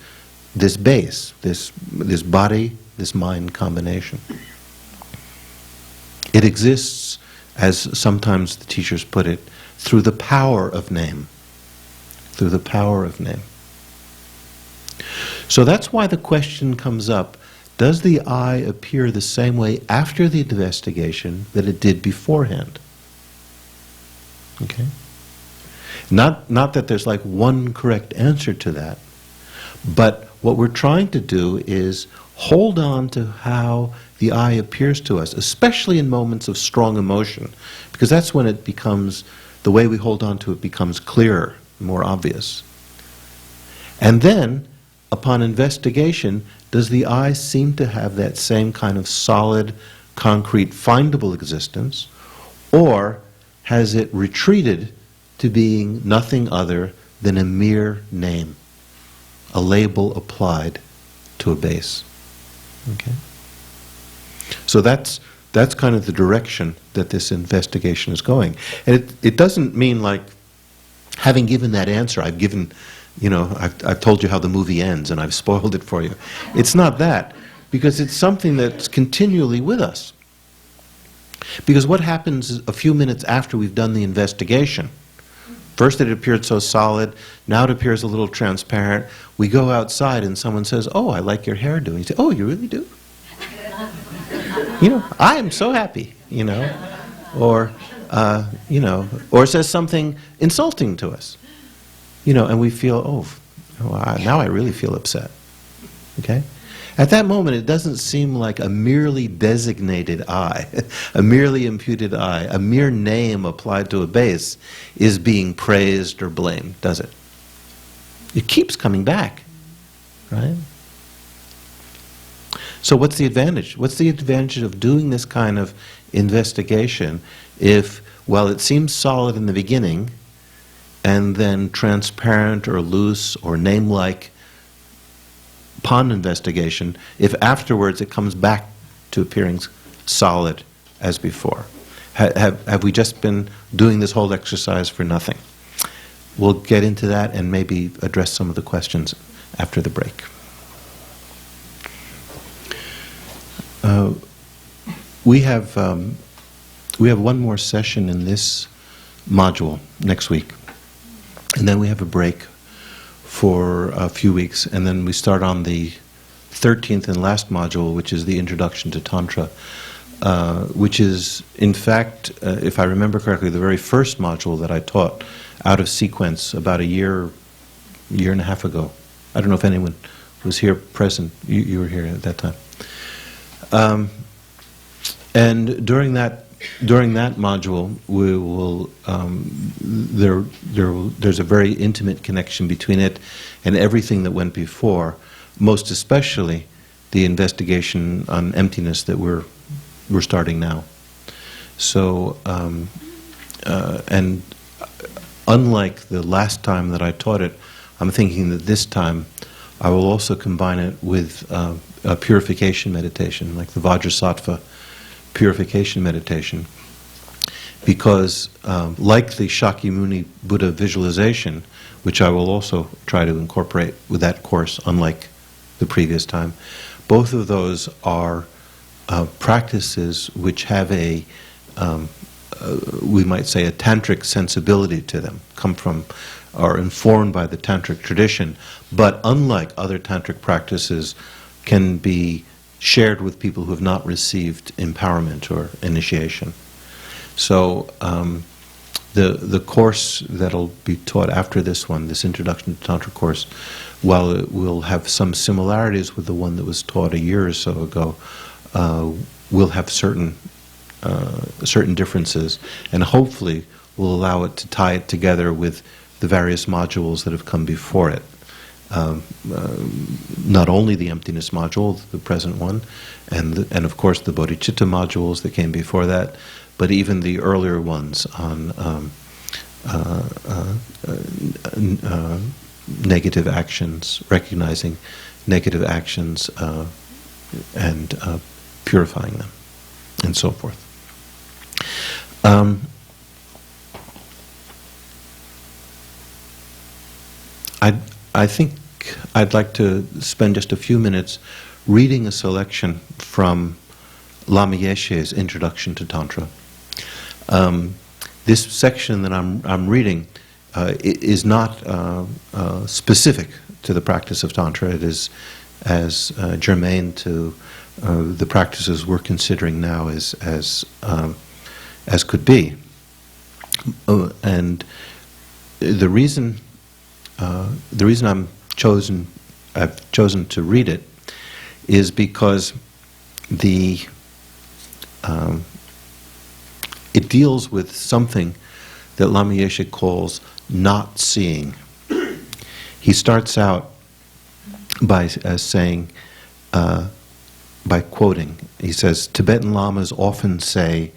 base, this body, this mind combination. It exists, as sometimes the teachers put it, through the power of name. Through the power of name. So that's why the question comes up, does the I appear the same way after the investigation that it did beforehand? Okay? Not that there's like one correct answer to that, but what we're trying to do is hold on to how the I appears to us, especially in moments of strong emotion, because that's when it becomes, the way we hold on to it becomes clearer, more obvious. And then, upon investigation, does the I seem to have that same kind of solid, concrete, findable existence, or has it retreated to being nothing other than a mere name, a label applied to a base? Okay? So that's kind of the direction that this investigation is going. And it doesn't mean like, having given that answer, I've given, I've told you how the movie ends and I've spoiled it for you. It's not that, because it's something that's continually with us. Because what happens is a few minutes after we've done the investigation, first it appeared so solid, now it appears a little transparent. We go outside and someone says, "Oh, I like your hairdo." And you say, "Oh, you really do?" I am so happy, or, or says something insulting to us, and we feel, now I really feel upset, okay? At that moment, it doesn't seem like a merely designated I, a merely imputed I, a mere name applied to a base is being praised or blamed, does it? It keeps coming back, right? So what's the advantage? What's the advantage of doing this kind of investigation if, while it seems solid in the beginning, and then transparent or loose or name-like upon investigation, if afterwards it comes back to appearing solid as before? Have we just been doing this whole exercise for nothing? We'll get into that and maybe address some of the questions after the break. We have one more session in this module next week, and then we have a break for a few weeks, and then we start on the 13th and last module, which is the Introduction to Tantra, which is, in fact, if I remember correctly, the very first module that I taught out of sequence about a year and a half ago. I don't know if anyone was here present. You were here at that time. And during that module, we will there's a very intimate connection between it and everything that went before, most especially the investigation on emptiness that we're starting now. So, and unlike the last time that I taught it, I'm thinking that this time I will also combine it with a purification meditation, like the Vajrasattva purification meditation, because like the Shakyamuni Buddha visualization, which I will also try to incorporate with that course, unlike the previous time, both of those are practices which have a, we might say, a tantric sensibility to them, come from, are informed by the tantric tradition, but unlike other tantric practices, can be shared with people who have not received empowerment or initiation. So the course that'll be taught after this one, this Introduction to Tantra course, while it will have some similarities with the one that was taught a year or so ago, will have certain differences, and hopefully will allow it to tie it together with the various modules that have come before it. Not only the emptiness module, the present one, and of course the bodhicitta modules that came before that, but even the earlier ones on negative actions, recognizing negative actions and purifying them, and so forth. I think I'd like to spend just a few minutes reading a selection from Lama Yeshe's Introduction to Tantra. This section that I'm reading is not specific to the practice of Tantra. It is as germane to the practices we're considering now as could be. And the reason I've chosen to read it is because it deals with something that Lama Yeshe calls not seeing. He starts out by saying, by quoting, he says, Tibetan Lamas often say,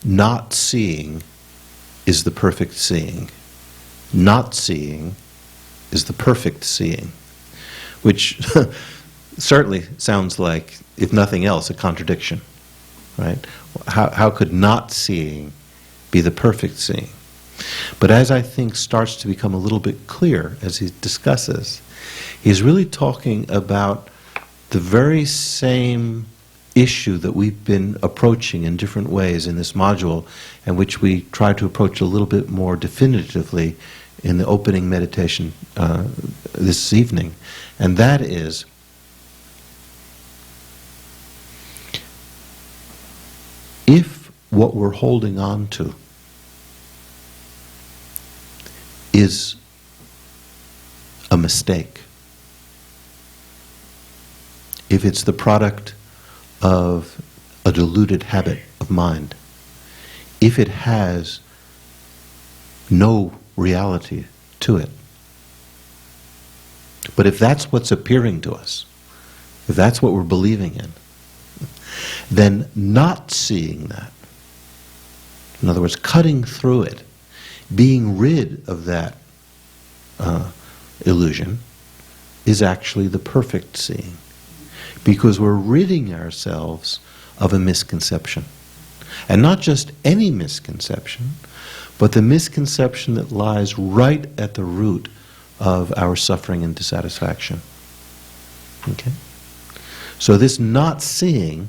not seeing is the perfect seeing. Not seeing is the perfect seeing, which certainly sounds like, if nothing else, a contradiction, right? How could not seeing be the perfect seeing? But as I think starts to become a little bit clear as he discusses, he's really talking about the very same issue that we've been approaching in different ways in this module, and which we try to approach a little bit more definitively in the opening meditation this evening, and that is if what we're holding on to is a mistake, if it's the product of a deluded habit of mind, if it has no reality to it. But if that's what's appearing to us, if that's what we're believing in, then not seeing that, in other words, cutting through it, being rid of that illusion, is actually the perfect seeing. Because we're ridding ourselves of a misconception. And not just any misconception, but the misconception that lies right at the root of our suffering and dissatisfaction. Okay? So this not seeing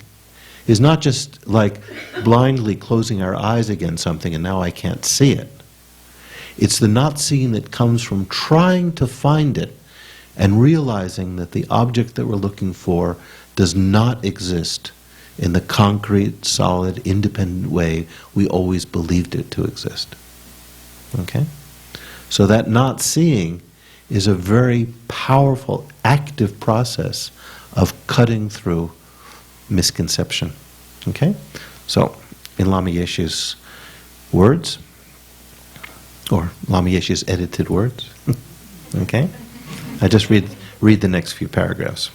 is not just like blindly closing our eyes against something and now I can't see it. It's the not seeing that comes from trying to find it and realizing that the object that we're looking for does not exist in the concrete, solid, independent way we always believed it to exist. Okay? So that not seeing is a very powerful, active process of cutting through misconception. Okay? So, in Lama Yeshe's words, or Lama Yeshe's edited words, okay? I just read the next few paragraphs.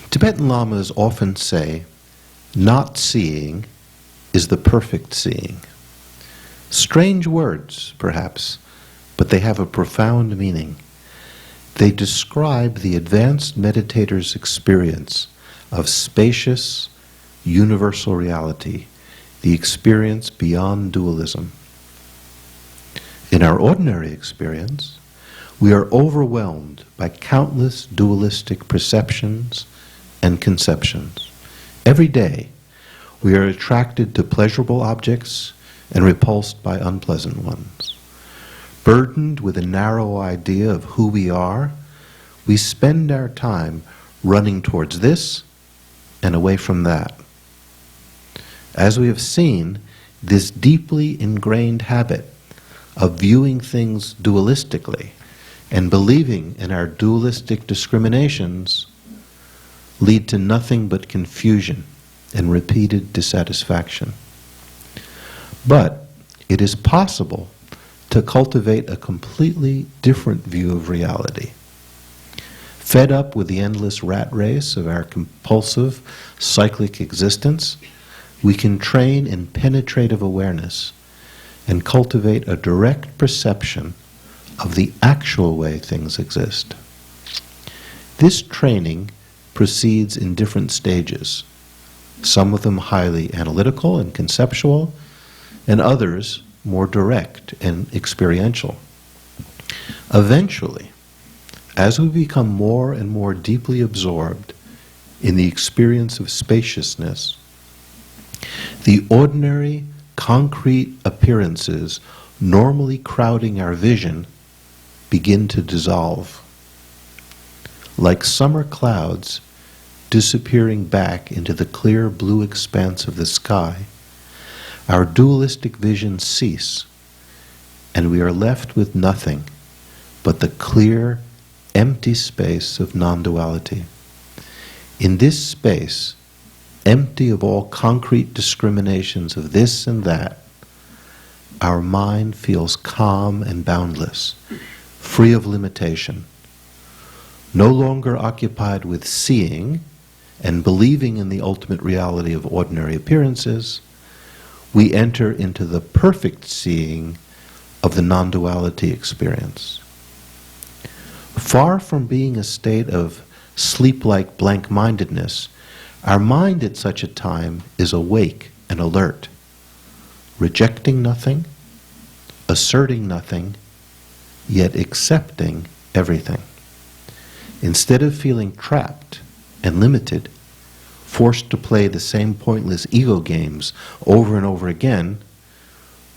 Tibetan Lamas often say, not seeing is the perfect seeing. Strange words, perhaps, but they have a profound meaning. They describe the advanced meditator's experience of spacious, universal reality, the experience beyond dualism. In our ordinary experience, we are overwhelmed by countless dualistic perceptions and conceptions. Every day, we are attracted to pleasurable objects and repulsed by unpleasant ones. Burdened with a narrow idea of who we are, we spend our time running towards this and away from that. As we have seen, this deeply ingrained habit of viewing things dualistically and believing in our dualistic discriminations lead to nothing but confusion and repeated dissatisfaction. But it is possible to cultivate a completely different view of reality. Fed up with the endless rat race of our compulsive, cyclic existence, we can train in penetrative awareness and cultivate a direct perception of the actual way things exist. This training proceeds in different stages, some of them highly analytical and conceptual, and others more direct and experiential. Eventually, as we become more and more deeply absorbed in the experience of spaciousness, the ordinary, concrete appearances normally crowding our vision begin to dissolve. Like summer clouds disappearing back into the clear blue expanse of the sky, our dualistic visions cease, and we are left with nothing but the clear, empty space of non-duality. In this space, empty of all concrete discriminations of this and that, our mind feels calm and boundless, free of limitation. No longer occupied with seeing and believing in the ultimate reality of ordinary appearances, we enter into the perfect seeing of the non-duality experience. Far from being a state of sleep-like blank-mindedness, our mind at such a time is awake and alert, rejecting nothing, asserting nothing, yet accepting everything. Instead of feeling trapped and limited, forced to play the same pointless ego games over and over again,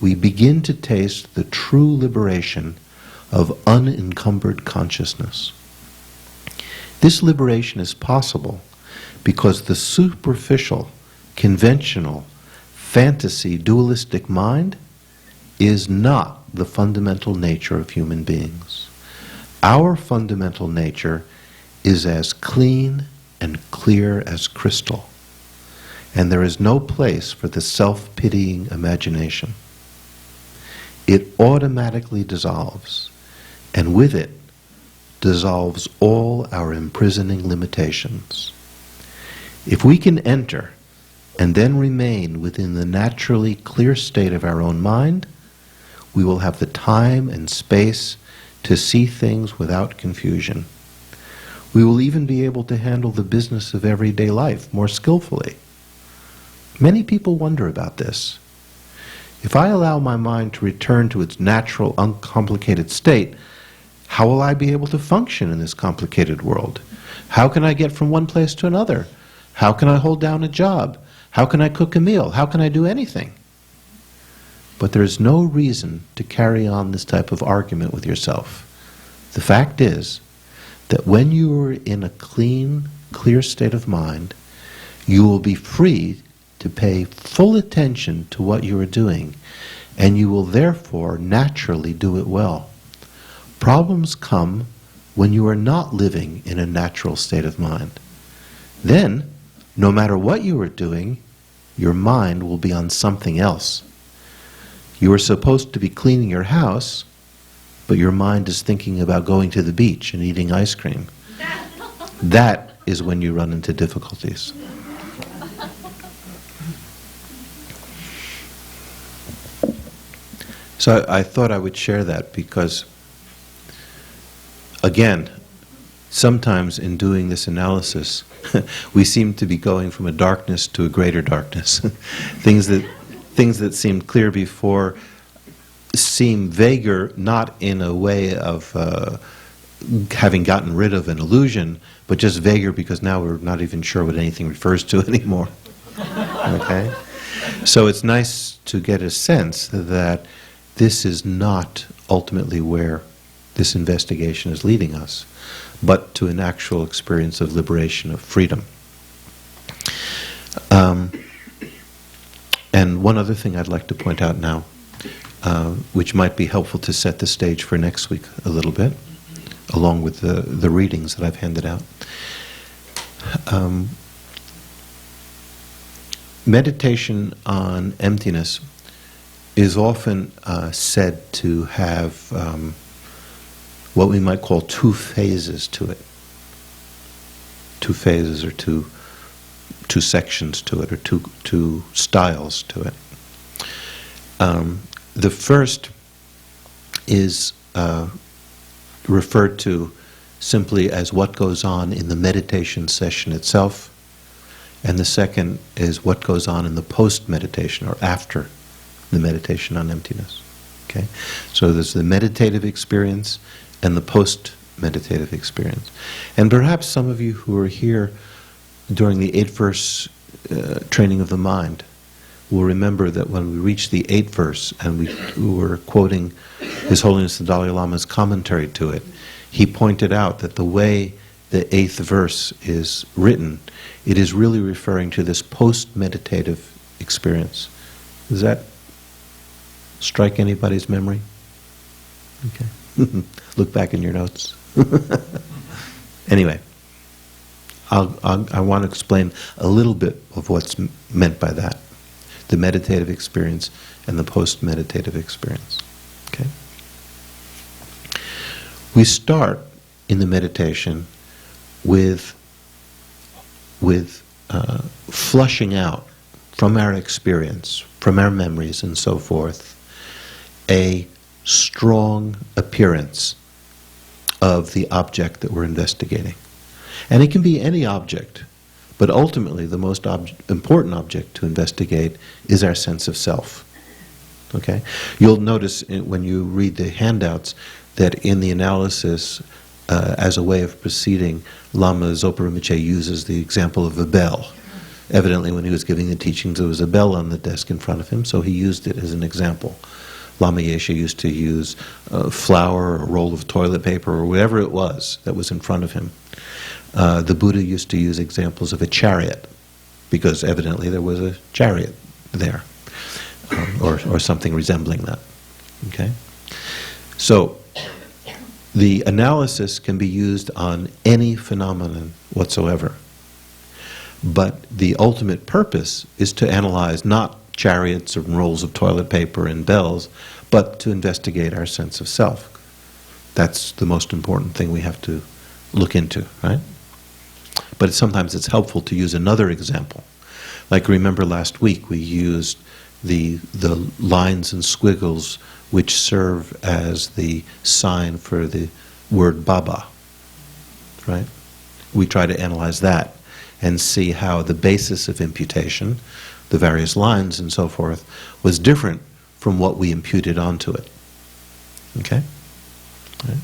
we begin to taste the true liberation of unencumbered consciousness. This liberation is possible because the superficial, conventional, fantasy, dualistic mind is not the fundamental nature of human beings. Our fundamental nature is as clean and clear as crystal, and there is no place for the self-pitying imagination. It automatically dissolves, and with it dissolves all our imprisoning limitations. If we can enter and then remain within the naturally clear state of our own mind, we will have the time and space to see things without confusion. We will even be able to handle the business of everyday life more skillfully. Many people wonder about this. If I allow my mind to return to its natural, uncomplicated state, how will I be able to function in this complicated world? How can I get from one place to another? How can I hold down a job? How can I cook a meal? How can I do anything? But there is no reason to carry on this type of argument with yourself. The fact is that when you are in a clean, clear state of mind, you will be free to pay full attention to what you are doing, and you will therefore naturally do it well. Problems come when you are not living in a natural state of mind. Then, no matter what you are doing, your mind will be on something else. You are supposed to be cleaning your house, but your mind is thinking about going to the beach and eating ice cream. That is when you run into difficulties. So I thought I would share that because, again, sometimes in doing this analysis, we seem to be going from a darkness to a greater darkness. Things that seemed clear before seem vaguer, not in a way of having gotten rid of an illusion, but just vaguer because now we're not even sure what anything refers to anymore. Okay? So it's nice to get a sense that this is not ultimately where this investigation is leading us, but to an actual experience of liberation, of freedom. And one other thing I'd like to point out now, which might be helpful to set the stage for next week a little bit, along with the readings that I've handed out. Meditation on emptiness is often said to have what we might call two phases to it. Two phases or two sections to it, or two styles to it. The first is referred to simply as what goes on in the meditation session itself, and the second is what goes on in the post-meditation, or after the meditation on emptiness. Okay? So there's the meditative experience and the post-meditative experience. And perhaps some of you who are here during the 8-verse training of the mind will remember that when we reached the 8th verse and we were quoting His Holiness the Dalai Lama's commentary to it, he pointed out that the way the 8th verse is written, it is really referring to this post-meditative experience. Does that strike anybody's memory? Okay. Look back in your notes. Anyway, I want to explain a little bit of what's meant by that. The meditative experience and the post-meditative experience. Okay? We start in the meditation with flushing out from our experience, from our memories and so forth, a strong appearance of the object that we're investigating. And it can be any object, but ultimately the most important object to investigate is our sense of self. Okay? You'll notice when you read the handouts that in the analysis, as a way of proceeding, Lama Zopa Rinpoche uses the example of a bell. Evidently, when he was giving the teachings, there was a bell on the desk in front of him, so he used it as an example. Lama Yeshe used to use flour or a roll of toilet paper or whatever it was that was in front of him. The Buddha used to use examples of a chariot, because evidently there was a chariot there, or something resembling that. Okay? So, the analysis can be used on any phenomenon whatsoever. But the ultimate purpose is to analyze not chariots or rolls of toilet paper and bells, but to investigate our sense of self. That's the most important thing we have to look into, right? But sometimes it's helpful to use another example. Like, remember last week we used the lines and squiggles which serve as the sign for the word Baba, right? We try to analyze that and see how the basis of imputation, the various lines and so forth, was different from what we imputed onto it. Okay? Right?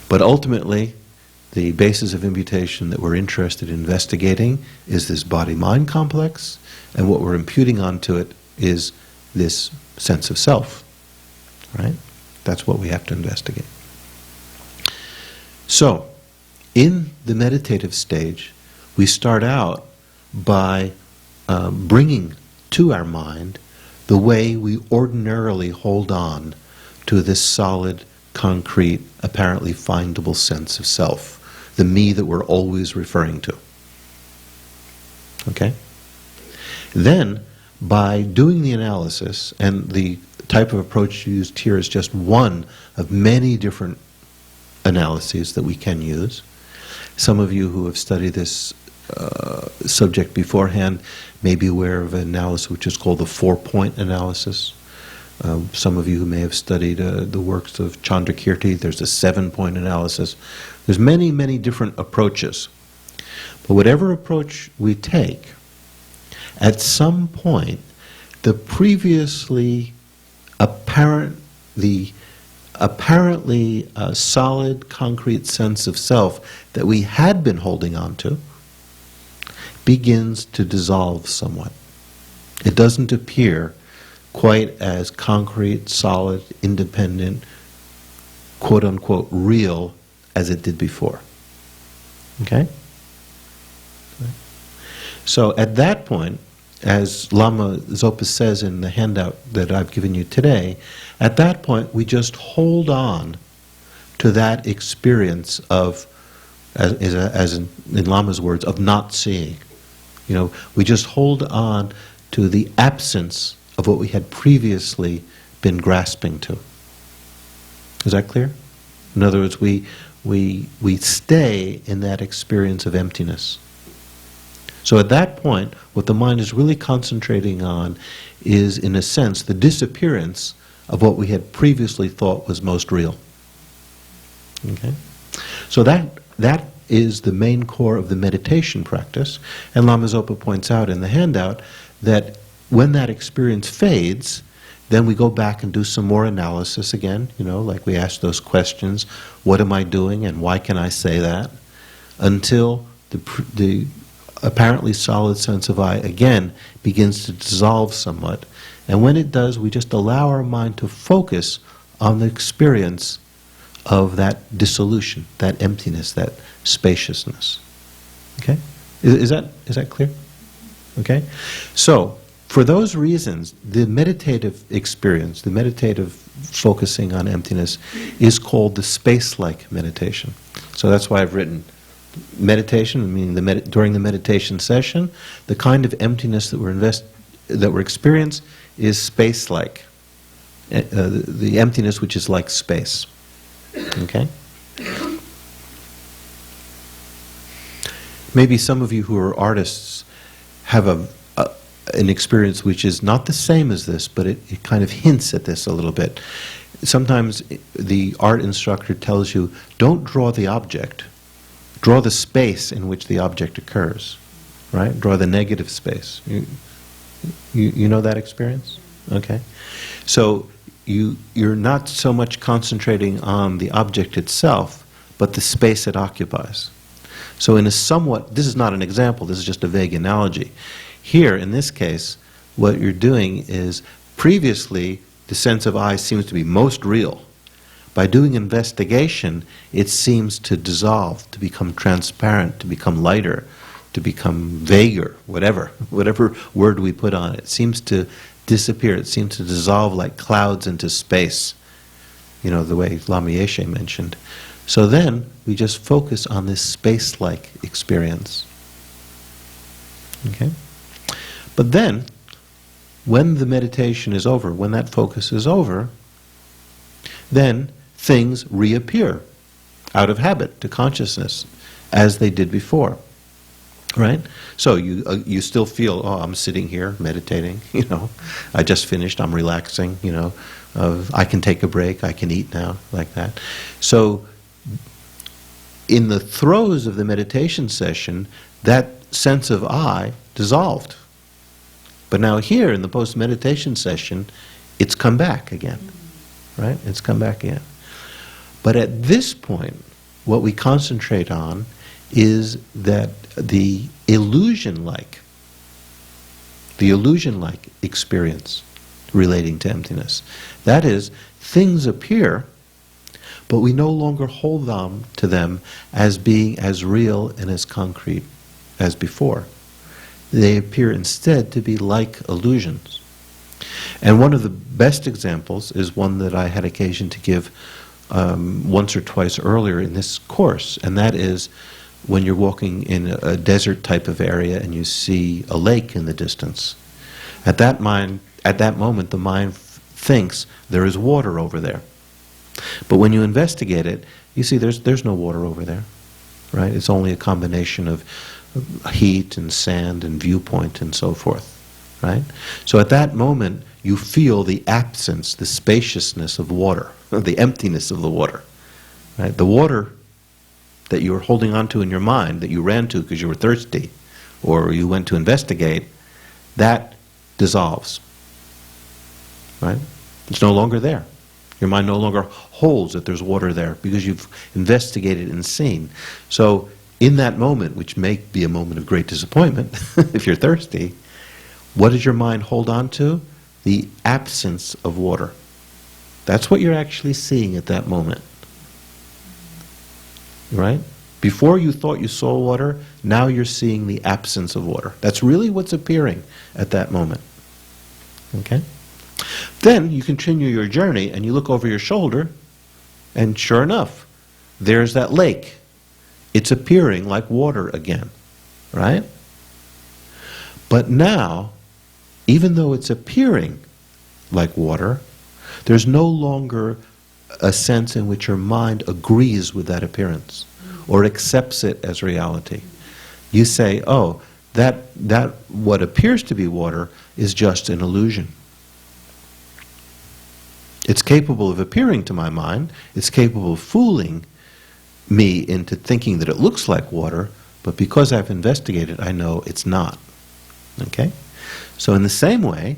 But ultimately, the basis of imputation that we're interested in investigating is this body-mind complex, and what we're imputing onto it is this sense of self, right? That's what we have to investigate. So, in the meditative stage, we start out by bringing to our mind the way we ordinarily hold on to this solid, concrete, apparently findable sense of self, the me that we're always referring to. Okay? Then, by doing the analysis, and the type of approach used here is just one of many different analyses that we can use. Some of you who have studied this subject beforehand may be aware of an analysis which is called the 4-point analysis. Some of you who may have studied the works of Chandrakirti, there's a 7-point analysis. There's many, many different approaches. But whatever approach we take, at some point, the previously apparently solid, concrete sense of self that we had been holding on to begins to dissolve somewhat. It doesn't appear quite as concrete, solid, independent, quote-unquote real as it did before. Okay? So at that point, as Lama Zopa says in the handout that I've given you today, at that point we just hold on to that experience of, as in Lama's words, of not seeing. You know, we just hold on to the absence of what we had previously been grasping to. Is that clear? In other words, we stay in that experience of emptiness. So at that point, what the mind is really concentrating on is, in a sense, the disappearance of what we had previously thought was most real. Okay? So that is the main core of the meditation practice. And Lama Zopa points out in the handout that when that experience fades, then we go back and do some more analysis again, you know, like we ask those questions, what am I doing and why can I say that? Until the apparently solid sense of I again begins to dissolve somewhat. And when it does, we just allow our mind to focus on the experience of that dissolution, that emptiness, that spaciousness. Okay? Is that clear? Okay? So, for those reasons, the meditative experience, the meditative focusing on emptiness, is called the space-like meditation. So that's why I've written meditation, meaning during the meditation session, the kind of emptiness that we're experiencing is space-like. The emptiness which is like space. Okay? Maybe some of you who are artists have an experience which is not the same as this, but it kind of hints at this a little bit. Sometimes the art instructor tells you, don't draw the object, draw the space in which the object occurs, right? Draw the negative space. You know that experience? Okay. So you're not so much concentrating on the object itself, but the space it occupies. So in a somewhat, this is not an example, this is just a vague analogy. Here, in this case, what you're doing is, previously, the sense of I seems to be most real. By doing investigation, it seems to dissolve, to become transparent, to become lighter, to become vaguer, whatever word we put on it. It seems to disappear, it seems to dissolve like clouds into space, you know, the way Lama Yeshe mentioned. So then, we just focus on this space-like experience. Okay? But then, when the meditation is over, when that focus is over, then things reappear out of habit to consciousness as they did before. Right? So you still feel, oh, I'm sitting here meditating, you know, I just finished, I'm relaxing, you know, I can take a break, I can eat now, like that. So in the throes of the meditation session, that sense of I dissolved. But now here in the post-meditation session, it's come back again, right? It's come back again. But at this point, what we concentrate on is that the illusion-like experience relating to emptiness. That is, things appear, but we no longer hold on to them as being as real and as concrete as before. They appear instead to be like illusions. And one of the best examples is one that I had occasion to give once or twice earlier in this course, and that is when you're walking in a desert type of area and you see a lake in the distance. At that moment, the mind thinks there is water over there. But when you investigate it, you see there's no water over there, right? It's only a combination of heat and sand and viewpoint and so forth, right? So at that moment, you feel the absence, the spaciousness of water, the emptiness of the water, right? The water that you were holding on to in your mind, that you ran to because you were thirsty, or you went to investigate, that dissolves, right? It's no longer there. Your mind no longer holds that there's water there because you've investigated and seen. So in that moment, which may be a moment of great disappointment if you're thirsty, what does your mind hold on to? The absence of water. That's what you're actually seeing at that moment. Right? Before you thought you saw water, now you're seeing the absence of water. That's really what's appearing at that moment. Okay? Then you continue your journey and you look over your shoulder, and sure enough, there's that lake. It's appearing like water again. Right? But now, even though it's appearing like water, there's no longer a sense in which your mind agrees with that appearance or accepts it as reality. You say, oh, that what appears to be water is just an illusion. It's capable of appearing to my mind, it's capable of fooling me into thinking that it looks like water, but because I've investigated, I know it's not. Okay? So in the same way,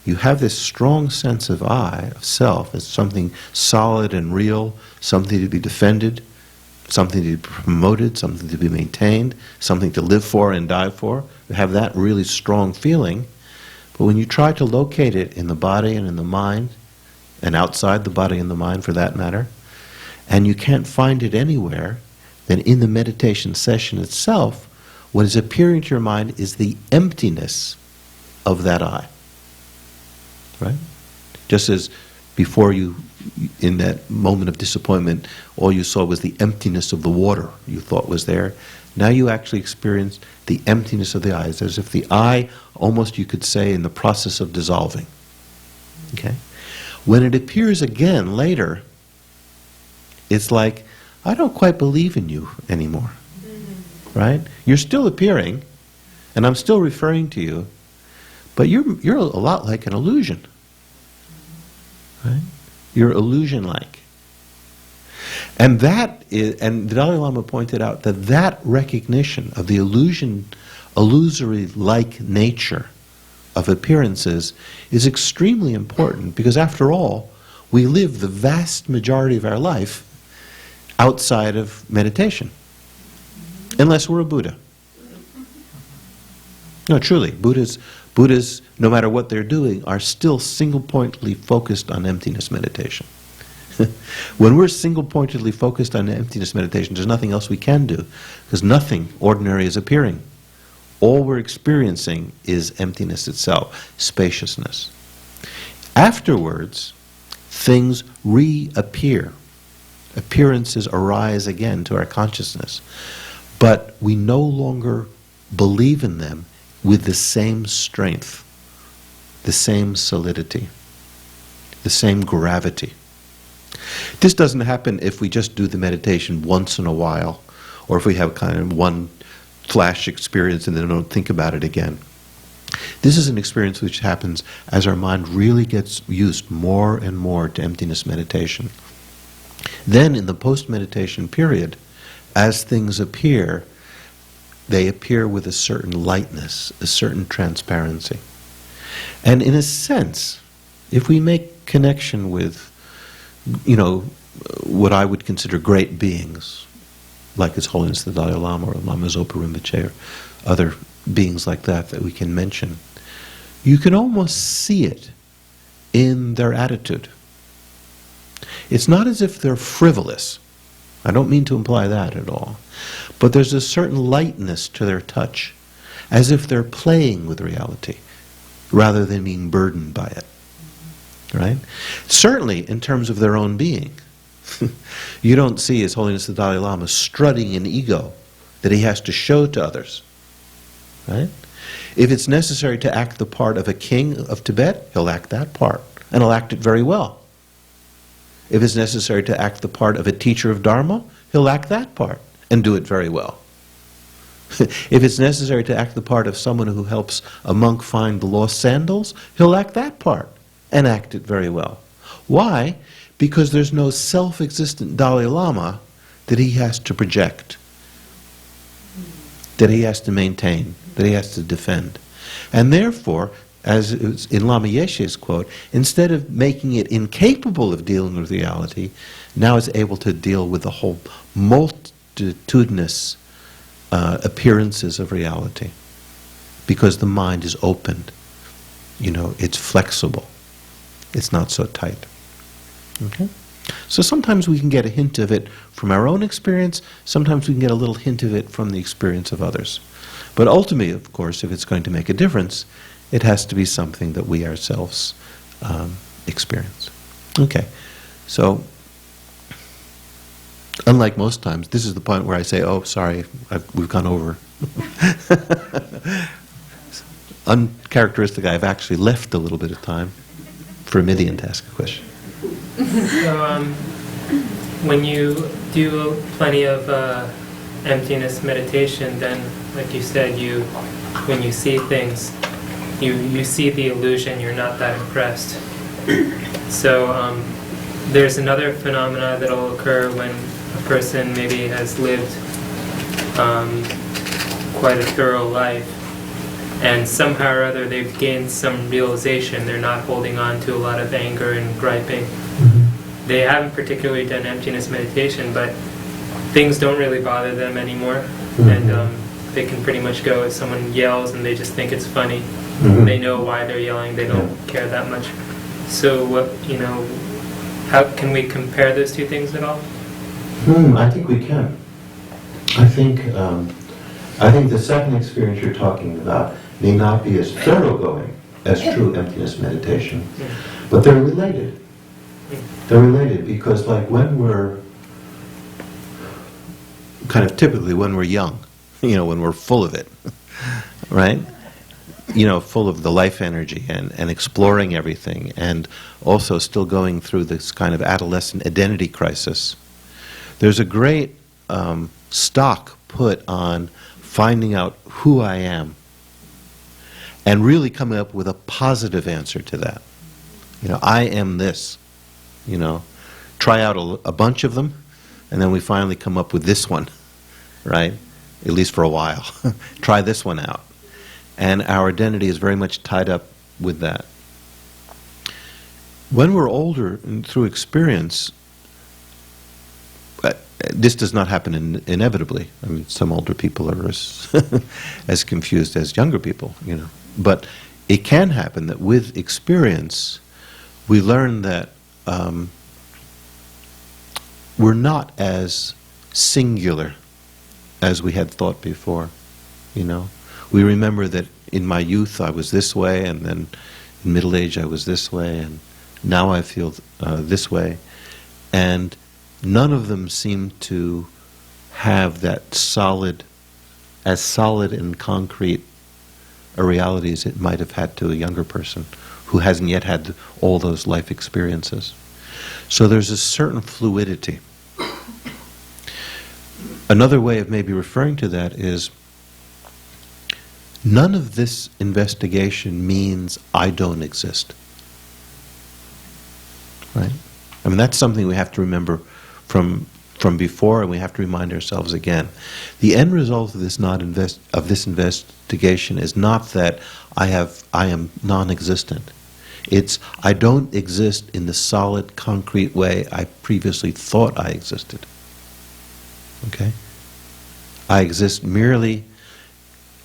you have this strong sense of I, of self, as something solid and real, something to be defended, something to be promoted, something to be maintained, something to live for and die for. You have that really strong feeling. But when you try to locate it in the body and in the mind, and outside the body and the mind for that matter, and you can't find it anywhere, then in the meditation session itself, what is appearing to your mind is the emptiness of that I. Right? Just as before you, in that moment of disappointment, all you saw was the emptiness of the water you thought was there. Now you actually experience the emptiness of the I, as if the I, almost you could say, in the process of dissolving. Okay? When it appears again later, it's like, I don't quite believe in you anymore. Right? You're still appearing, and I'm still referring to you, but you're a lot like an illusion. Right? You're illusion-like. And that is, and the Dalai Lama pointed out that recognition of the illusory-like nature of appearances is extremely important, because after all, we live the vast majority of our life outside of meditation. Unless we're a Buddha. No, truly, Buddhas, no matter what they're doing, are still single-pointedly focused on emptiness meditation. When we're single-pointedly focused on emptiness meditation, there's nothing else we can do, because nothing ordinary is appearing. All we're experiencing is emptiness itself, spaciousness. Afterwards, things reappear. Appearances arise again to our consciousness. But we no longer believe in them with the same strength, the same solidity, the same gravity. This doesn't happen if we just do the meditation once in a while, or if we have kind of one flash experience and then don't think about it again. This is an experience which happens as our mind really gets used more and more to emptiness meditation. Then in the post-meditation period, as things appear, they appear with a certain lightness, a certain transparency. And in a sense, if we make connection with, what I would consider great beings, like His Holiness the Dalai Lama or Lama Zopa Rinpoche or other beings like that we can mention, you can almost see it in their attitude. It's not as if they're frivolous. I don't mean to imply that at all. But there's a certain lightness to their touch, as if they're playing with reality, rather than being burdened by it. Right? Certainly in terms of their own being. You don't see His Holiness the Dalai Lama strutting an ego that he has to show to others. Right? If it's necessary to act the part of a king of Tibet, he'll act that part, and he'll act it very well. If it's necessary to act the part of a teacher of Dharma, he'll act that part, and do it very well. If it's necessary to act the part of someone who helps a monk find the lost sandals, he'll act that part, and act it very well. Why? Because there's no self-existent Dalai Lama that he has to project, that he has to maintain, that he has to defend. And therefore, as is in Lama Yeshe's quote, instead of making it incapable of dealing with reality, now it's able to deal with the whole multitudinous appearances of reality. Because the mind is opened. It's flexible. It's not so tight. Okay? So sometimes we can get a hint of it from our own experience, sometimes we can get a little hint of it from the experience of others. But ultimately, of course, if it's going to make a difference, it has to be something that we ourselves experience. Okay, so unlike most times, this is the point where I say, oh, sorry, we've gone over. Uncharacteristic, I've actually left a little bit of time for Midian to ask a question. So, when you do plenty of emptiness meditation, then, like you said, when you see things, you see the illusion, you're not that impressed. So, there's another phenomena that will occur when a person maybe has lived quite a thorough life, and somehow or other they've gained some realization. They're not holding on to a lot of anger and griping. They haven't particularly done emptiness meditation, but things don't really bother them anymore. And they can pretty much go if someone yells and they just think it's funny. They know why they're yelling, they don't care that much. So how can we compare those two things at all? I think we can. I think the second experience you're talking about may not be as thoroughgoing as true emptiness meditation, but they're related. They're related because, like, when we're typically when we're young, when we're full of it, right? Full of the life energy and exploring everything, and also still going through this kind of adolescent identity crisis. There's a great stock put on finding out who I am and really coming up with a positive answer to that. I am this. Try out a bunch of them, and then we finally come up with this one, right? At least for a while. Try this one out. And our identity is very much tied up with that. When we're older, and through experience, this does not happen inevitably. I mean, some older people are as confused as younger people, But it can happen that with experience, we learn that we're not as singular as we had thought before, We remember that in my youth I was this way, and then in middle age I was this way, and now I feel this way. And none of them seem to have that solid and concrete a reality as it might have had to a younger person who hasn't yet had all those life experiences. So there's a certain fluidity. Another way of maybe referring to that is, none of this investigation means I don't exist. Right? I mean, that's something we have to remember from before, and we have to remind ourselves again. The end result of this investigation is not that I am non-existent. It's I don't exist in the solid, concrete way I previously thought I existed. Okay? I exist merely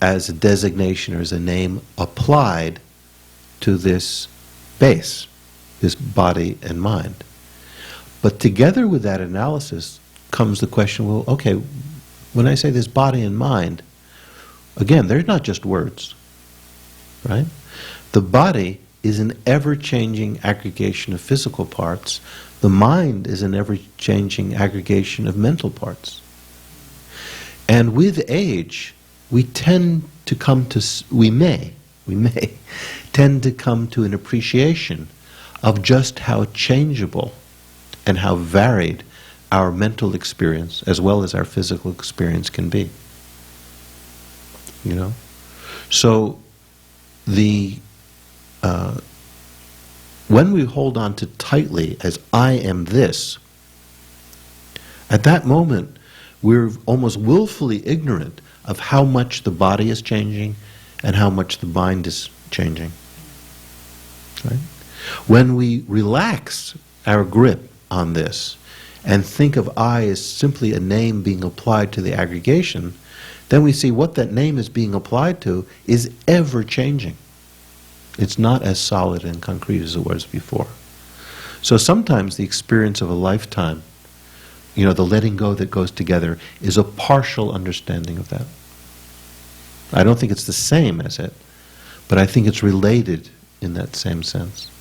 as a designation or as a name applied to this base, this body and mind. But together with that analysis comes the question, well, okay, when I say this body and mind, again, they're not just words, right? The body is an ever-changing aggregation of physical parts. The mind is an ever-changing aggregation of mental parts. And with age, we tend to come to, we may tend to come to an appreciation of just how changeable and how varied our mental experience as well as our physical experience can be. You know? So when we hold on to tightly as I am this, at that moment we're almost willfully ignorant of how much the body is changing and how much the mind is changing. Right? When we relax our grip on this and think of I as simply a name being applied to the aggregation, then we see what that name is being applied to is ever changing. It's not as solid and concrete as it was before. So sometimes the experience of a lifetime, you know, the letting go that goes together, is a partial understanding of that. I don't think it's the same as it, but I think it's related in that same sense.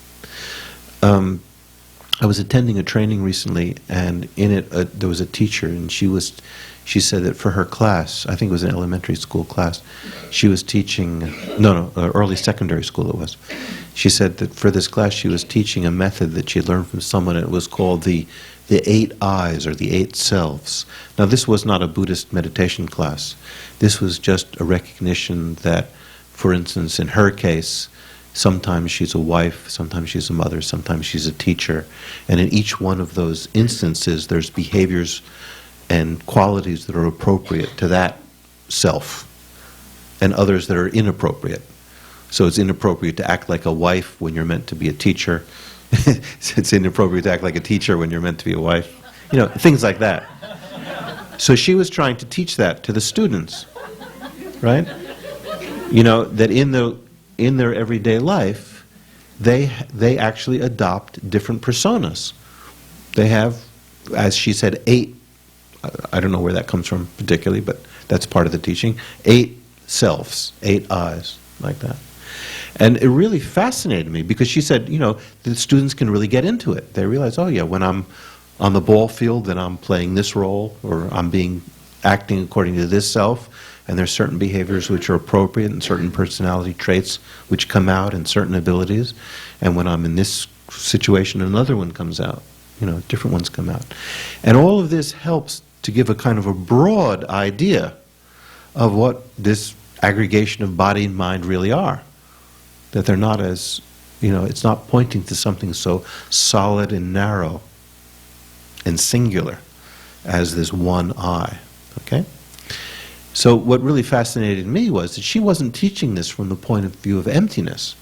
I was attending a training recently, and in it there was a teacher, and she said that for her class, I think it was an elementary school class, she was teaching, early secondary school it was. She said that for this class she was teaching a method that she had learned from someone, and it was called the 8 Eyes, or the 8 Selves. Now this was not a Buddhist meditation class. This was just a recognition that, for instance, in her case, sometimes she's a wife, sometimes she's a mother, sometimes she's a teacher, and in each one of those instances there's behaviors and qualities that are appropriate to that self, and others that are inappropriate. So it's inappropriate to act like a wife when you're meant to be a teacher. It's inappropriate to act like a teacher when you're meant to be a wife. You know, things like that. So she was trying to teach that to the students, right? You know, that in their everyday life, they actually adopt different personas. They have, as she said, 8, I don't know where that comes from particularly, but that's part of the teaching, 8 selves, 8 eyes, like that. And it really fascinated me because she said, you know, the students can really get into it. They realize, oh yeah, when I'm on the ball field, then I'm playing this role, or I'm acting according to this self, and there's certain behaviors which are appropriate and certain personality traits which come out and certain abilities. And when I'm in this situation, another one comes out. You know, different ones come out. And all of this helps to give a kind of a broad idea of what this aggregation of body and mind really are. That they're not as, you know, it's not pointing to something so solid and narrow and singular as this one I. Okay? So what really fascinated me was that she wasn't teaching this from the point of view of emptiness.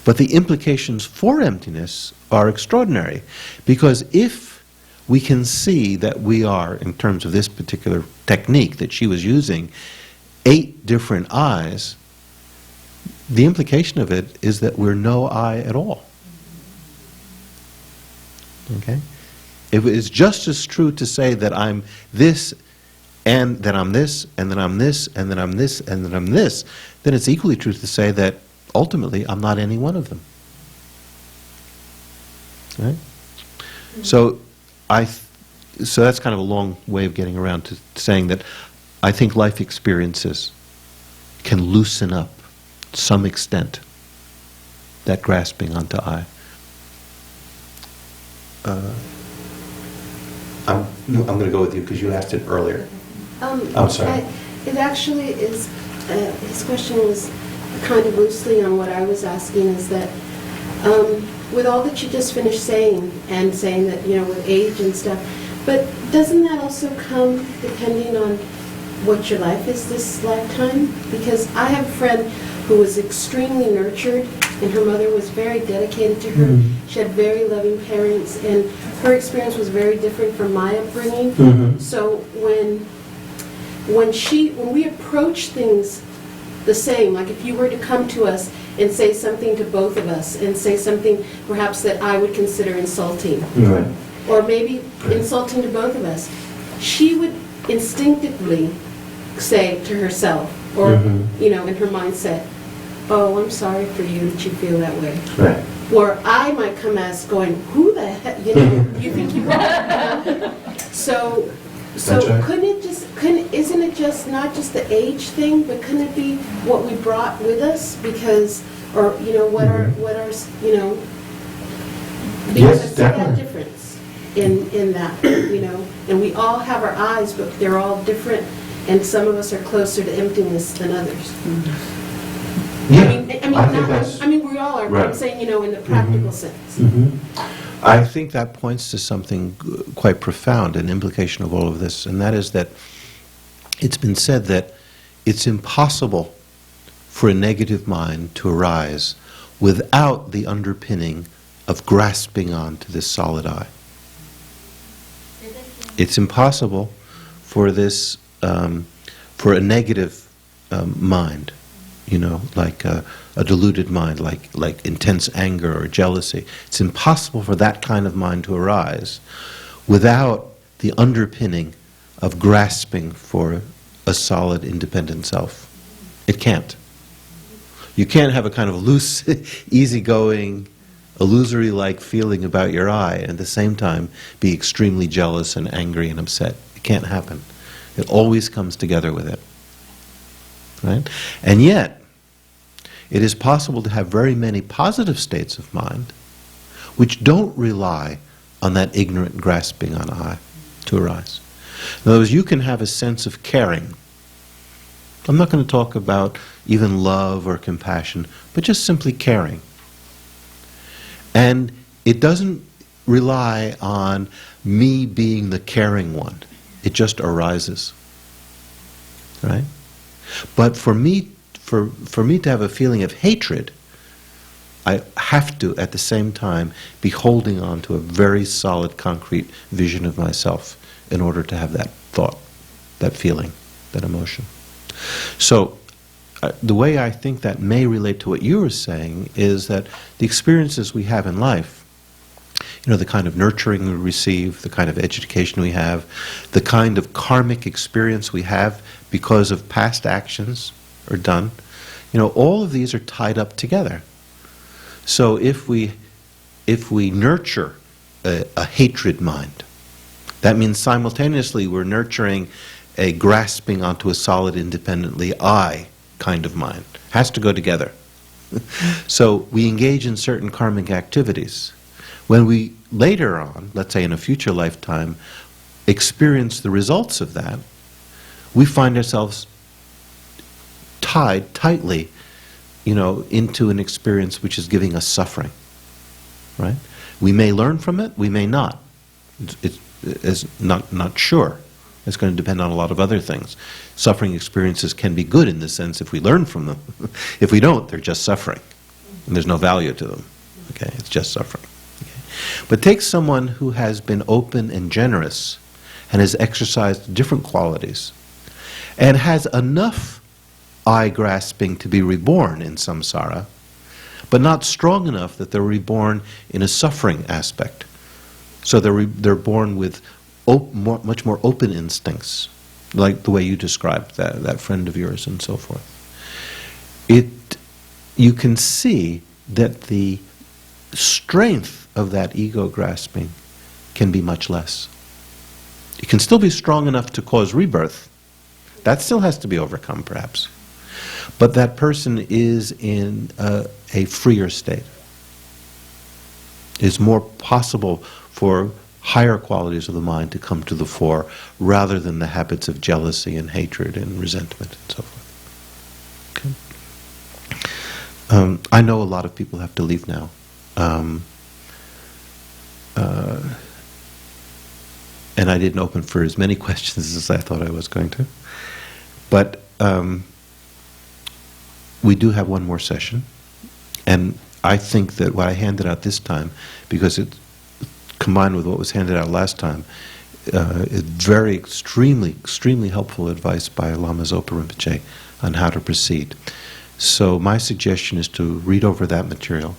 But the implications for emptiness are extraordinary. Because if we can see that we are, in terms of this particular technique that she was using, 8 different eyes, the implication of it is that we're no I at all. Okay? If it's just as true to say that I'm this, and that I'm this, and that I'm this, and that I'm this, and that I'm this, then it's equally true to say that ultimately I'm not any one of them. Right? So that's kind of a long way of getting around to saying that I think life experiences can loosen up to some extent that grasping onto I. I'm going to go with you because you asked it earlier. I'm sorry. It actually is, his question was kind of loosely on what I was asking, is that with all that you just finished saying, and saying that, you know, with age and stuff, but doesn't that also come depending on what your life is this lifetime? Because I have a friend who was extremely nurtured, and her mother was very dedicated to her. Mm-hmm. She had very loving parents, and her experience was very different from my upbringing. Mm-hmm. So when we approach things the same. Like if you were to come to us and say something to both of us, and say something perhaps that I would consider insulting, Right. or maybe insulting to both of us, she would instinctively say to herself, or, in her mindset, oh, I'm sorry for you that you feel that way. Right. Or I might come as going, who the heck, you think you are? So That's right. isn't it just not just the age thing, but couldn't it be what we brought with us? Because, or, what our, because Yes, I see that definitely. difference in that, and we all have our eyes, but they're all different, and some of us are closer to emptiness than others. Yeah, I think that's... We all are, but I'm Right. saying, in the practical sense. I think that points to something quite profound, an implication of all of this, and that is that it's been said that it's impossible for a negative mind to arise without the underpinning of grasping on to this solid I. It's impossible for this, for a negative mind, like a deluded mind, like intense anger or jealousy. It's impossible for that kind of mind to arise without the underpinning of grasping for a solid, independent self. It can't. You can't have a kind of loose, easygoing, illusory-like feeling about your I, and at the same time be extremely jealous and angry and upset. It can't happen. It always comes together with it. Right? And yet, it is possible to have very many positive states of mind which don't rely on that ignorant grasping on I to arise. In other words, you can have a sense of caring. I'm not going to talk about even love or compassion, but just simply caring. And it doesn't rely on me being the caring one. It just arises. Right? But for me to have a feeling of hatred, I have to, at the same time, be holding on to a very solid, concrete vision of myself in order to have that thought, that feeling, that emotion. So, the way I think that may relate to what you were saying is that the experiences we have in life, the kind of nurturing we receive, the kind of education we have, the kind of karmic experience we have because of past actions are done, all of these are tied up together. So if we nurture a hatred mind, that means simultaneously we're nurturing a grasping onto a solid, independently I kind of mind. Has to go together. So we engage in certain karmic activities. When we later on, let's say in a future lifetime, experience the results of that, we find ourselves tied tightly, into an experience which is giving us suffering. Right? We may learn from it, we may not. It's not sure. It's going to depend on a lot of other things. Suffering experiences can be good in the sense if we learn from them. If we don't, they're just suffering. And there's no value to them. Okay? It's just suffering. Okay? But take someone who has been open and generous and has exercised different qualities and has enough I grasping to be reborn in samsara, but not strong enough that they're reborn in a suffering aspect. So they're born with much more open instincts, like the way you described that friend of yours and so forth. You can see that the strength of that ego grasping can be much less. It can still be strong enough to cause rebirth. That still has to be overcome, perhaps. But that person is in a freer state. It's more possible for higher qualities of the mind to come to the fore rather than the habits of jealousy and hatred and resentment and so forth. Okay. I know a lot of people have to leave now. And I didn't open for as many questions as I thought I was going to. But we do have one more session. And I think that what I handed out this time, because it combined with what was handed out last time, very extremely helpful advice by Lama Zopa Rinpoche on how to proceed. So my suggestion is to read over that material.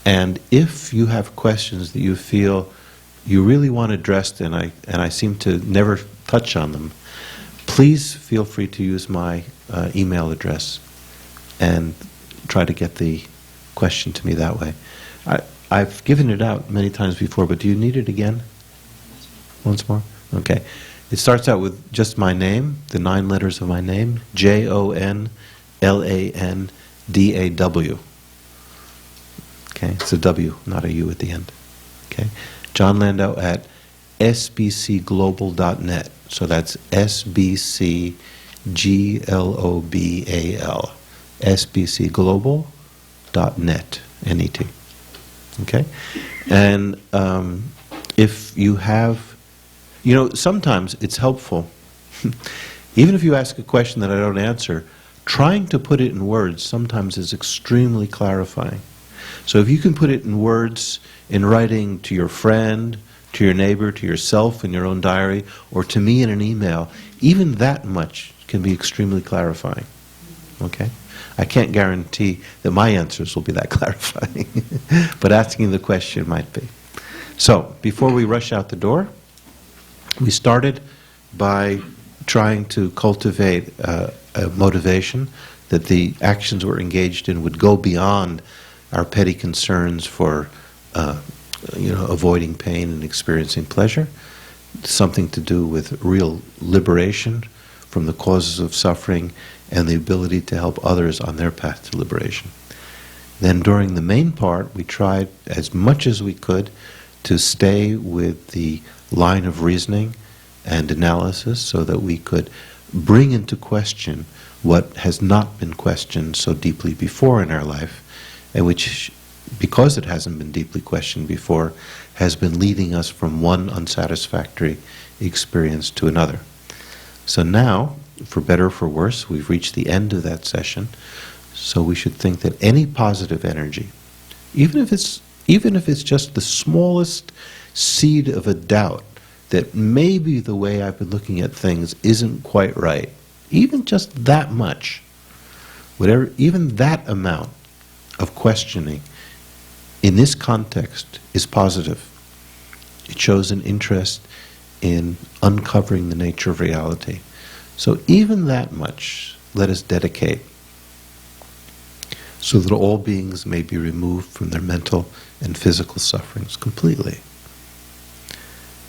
And if you have questions that you feel you really want addressed, and I seem to never touch on them, please feel free to use my email address and try to get the question to me that way. I've given it out many times before, but do you need it again? Once more? Okay. It starts out with just my name, the 9 letters of my name, JONLANDAW. Okay, it's a W, not a U at the end. Okay, John Landaw at sbcglobal.net. So that's SBCGLOBAL. sbcglobal.net, N-E-T. Okay? And if you have, sometimes it's helpful, even if you ask a question that I don't answer, trying to put it in words sometimes is extremely clarifying. So if you can put it in words, in writing to your friend, to your neighbor, to yourself in your own diary, or to me in an email, even that much can be extremely clarifying. Okay? I can't guarantee that my answers will be that clarifying, but asking the question might be. So, before we rush out the door, we started by trying to cultivate a motivation that the actions we're engaged in would go beyond our petty concerns for avoiding pain and experiencing pleasure, something to do with real liberation from the causes of suffering and the ability to help others on their path to liberation. Then during the main part, we tried as much as we could to stay with the line of reasoning and analysis so that we could bring into question what has not been questioned so deeply before in our life, and which, because it hasn't been deeply questioned before, has been leading us from one unsatisfactory experience to another. So now, for better or for worse, we've reached the end of that session, so we should think that any positive energy, even if it's just the smallest seed of a doubt that maybe the way I've been looking at things isn't quite right, even just that much, even that amount of questioning in this context is positive. It shows an interest in uncovering the nature of reality. So even that much let us dedicate so that all beings may be removed from their mental and physical sufferings completely,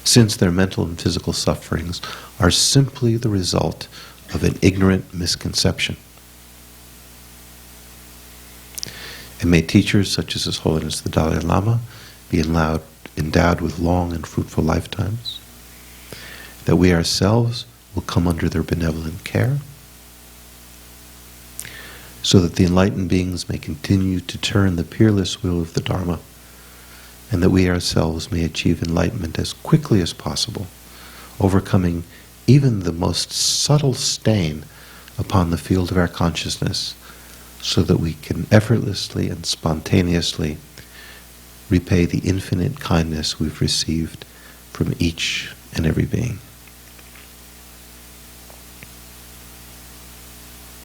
since their mental and physical sufferings are simply the result of an ignorant misconception. And may teachers such as His Holiness the Dalai Lama be endowed with long and fruitful lifetimes, that we ourselves will come under their benevolent care, so that the enlightened beings may continue to turn the peerless wheel of the Dharma, and that we ourselves may achieve enlightenment as quickly as possible, overcoming even the most subtle stain upon the field of our consciousness, so that we can effortlessly and spontaneously repay the infinite kindness we've received from each and every being.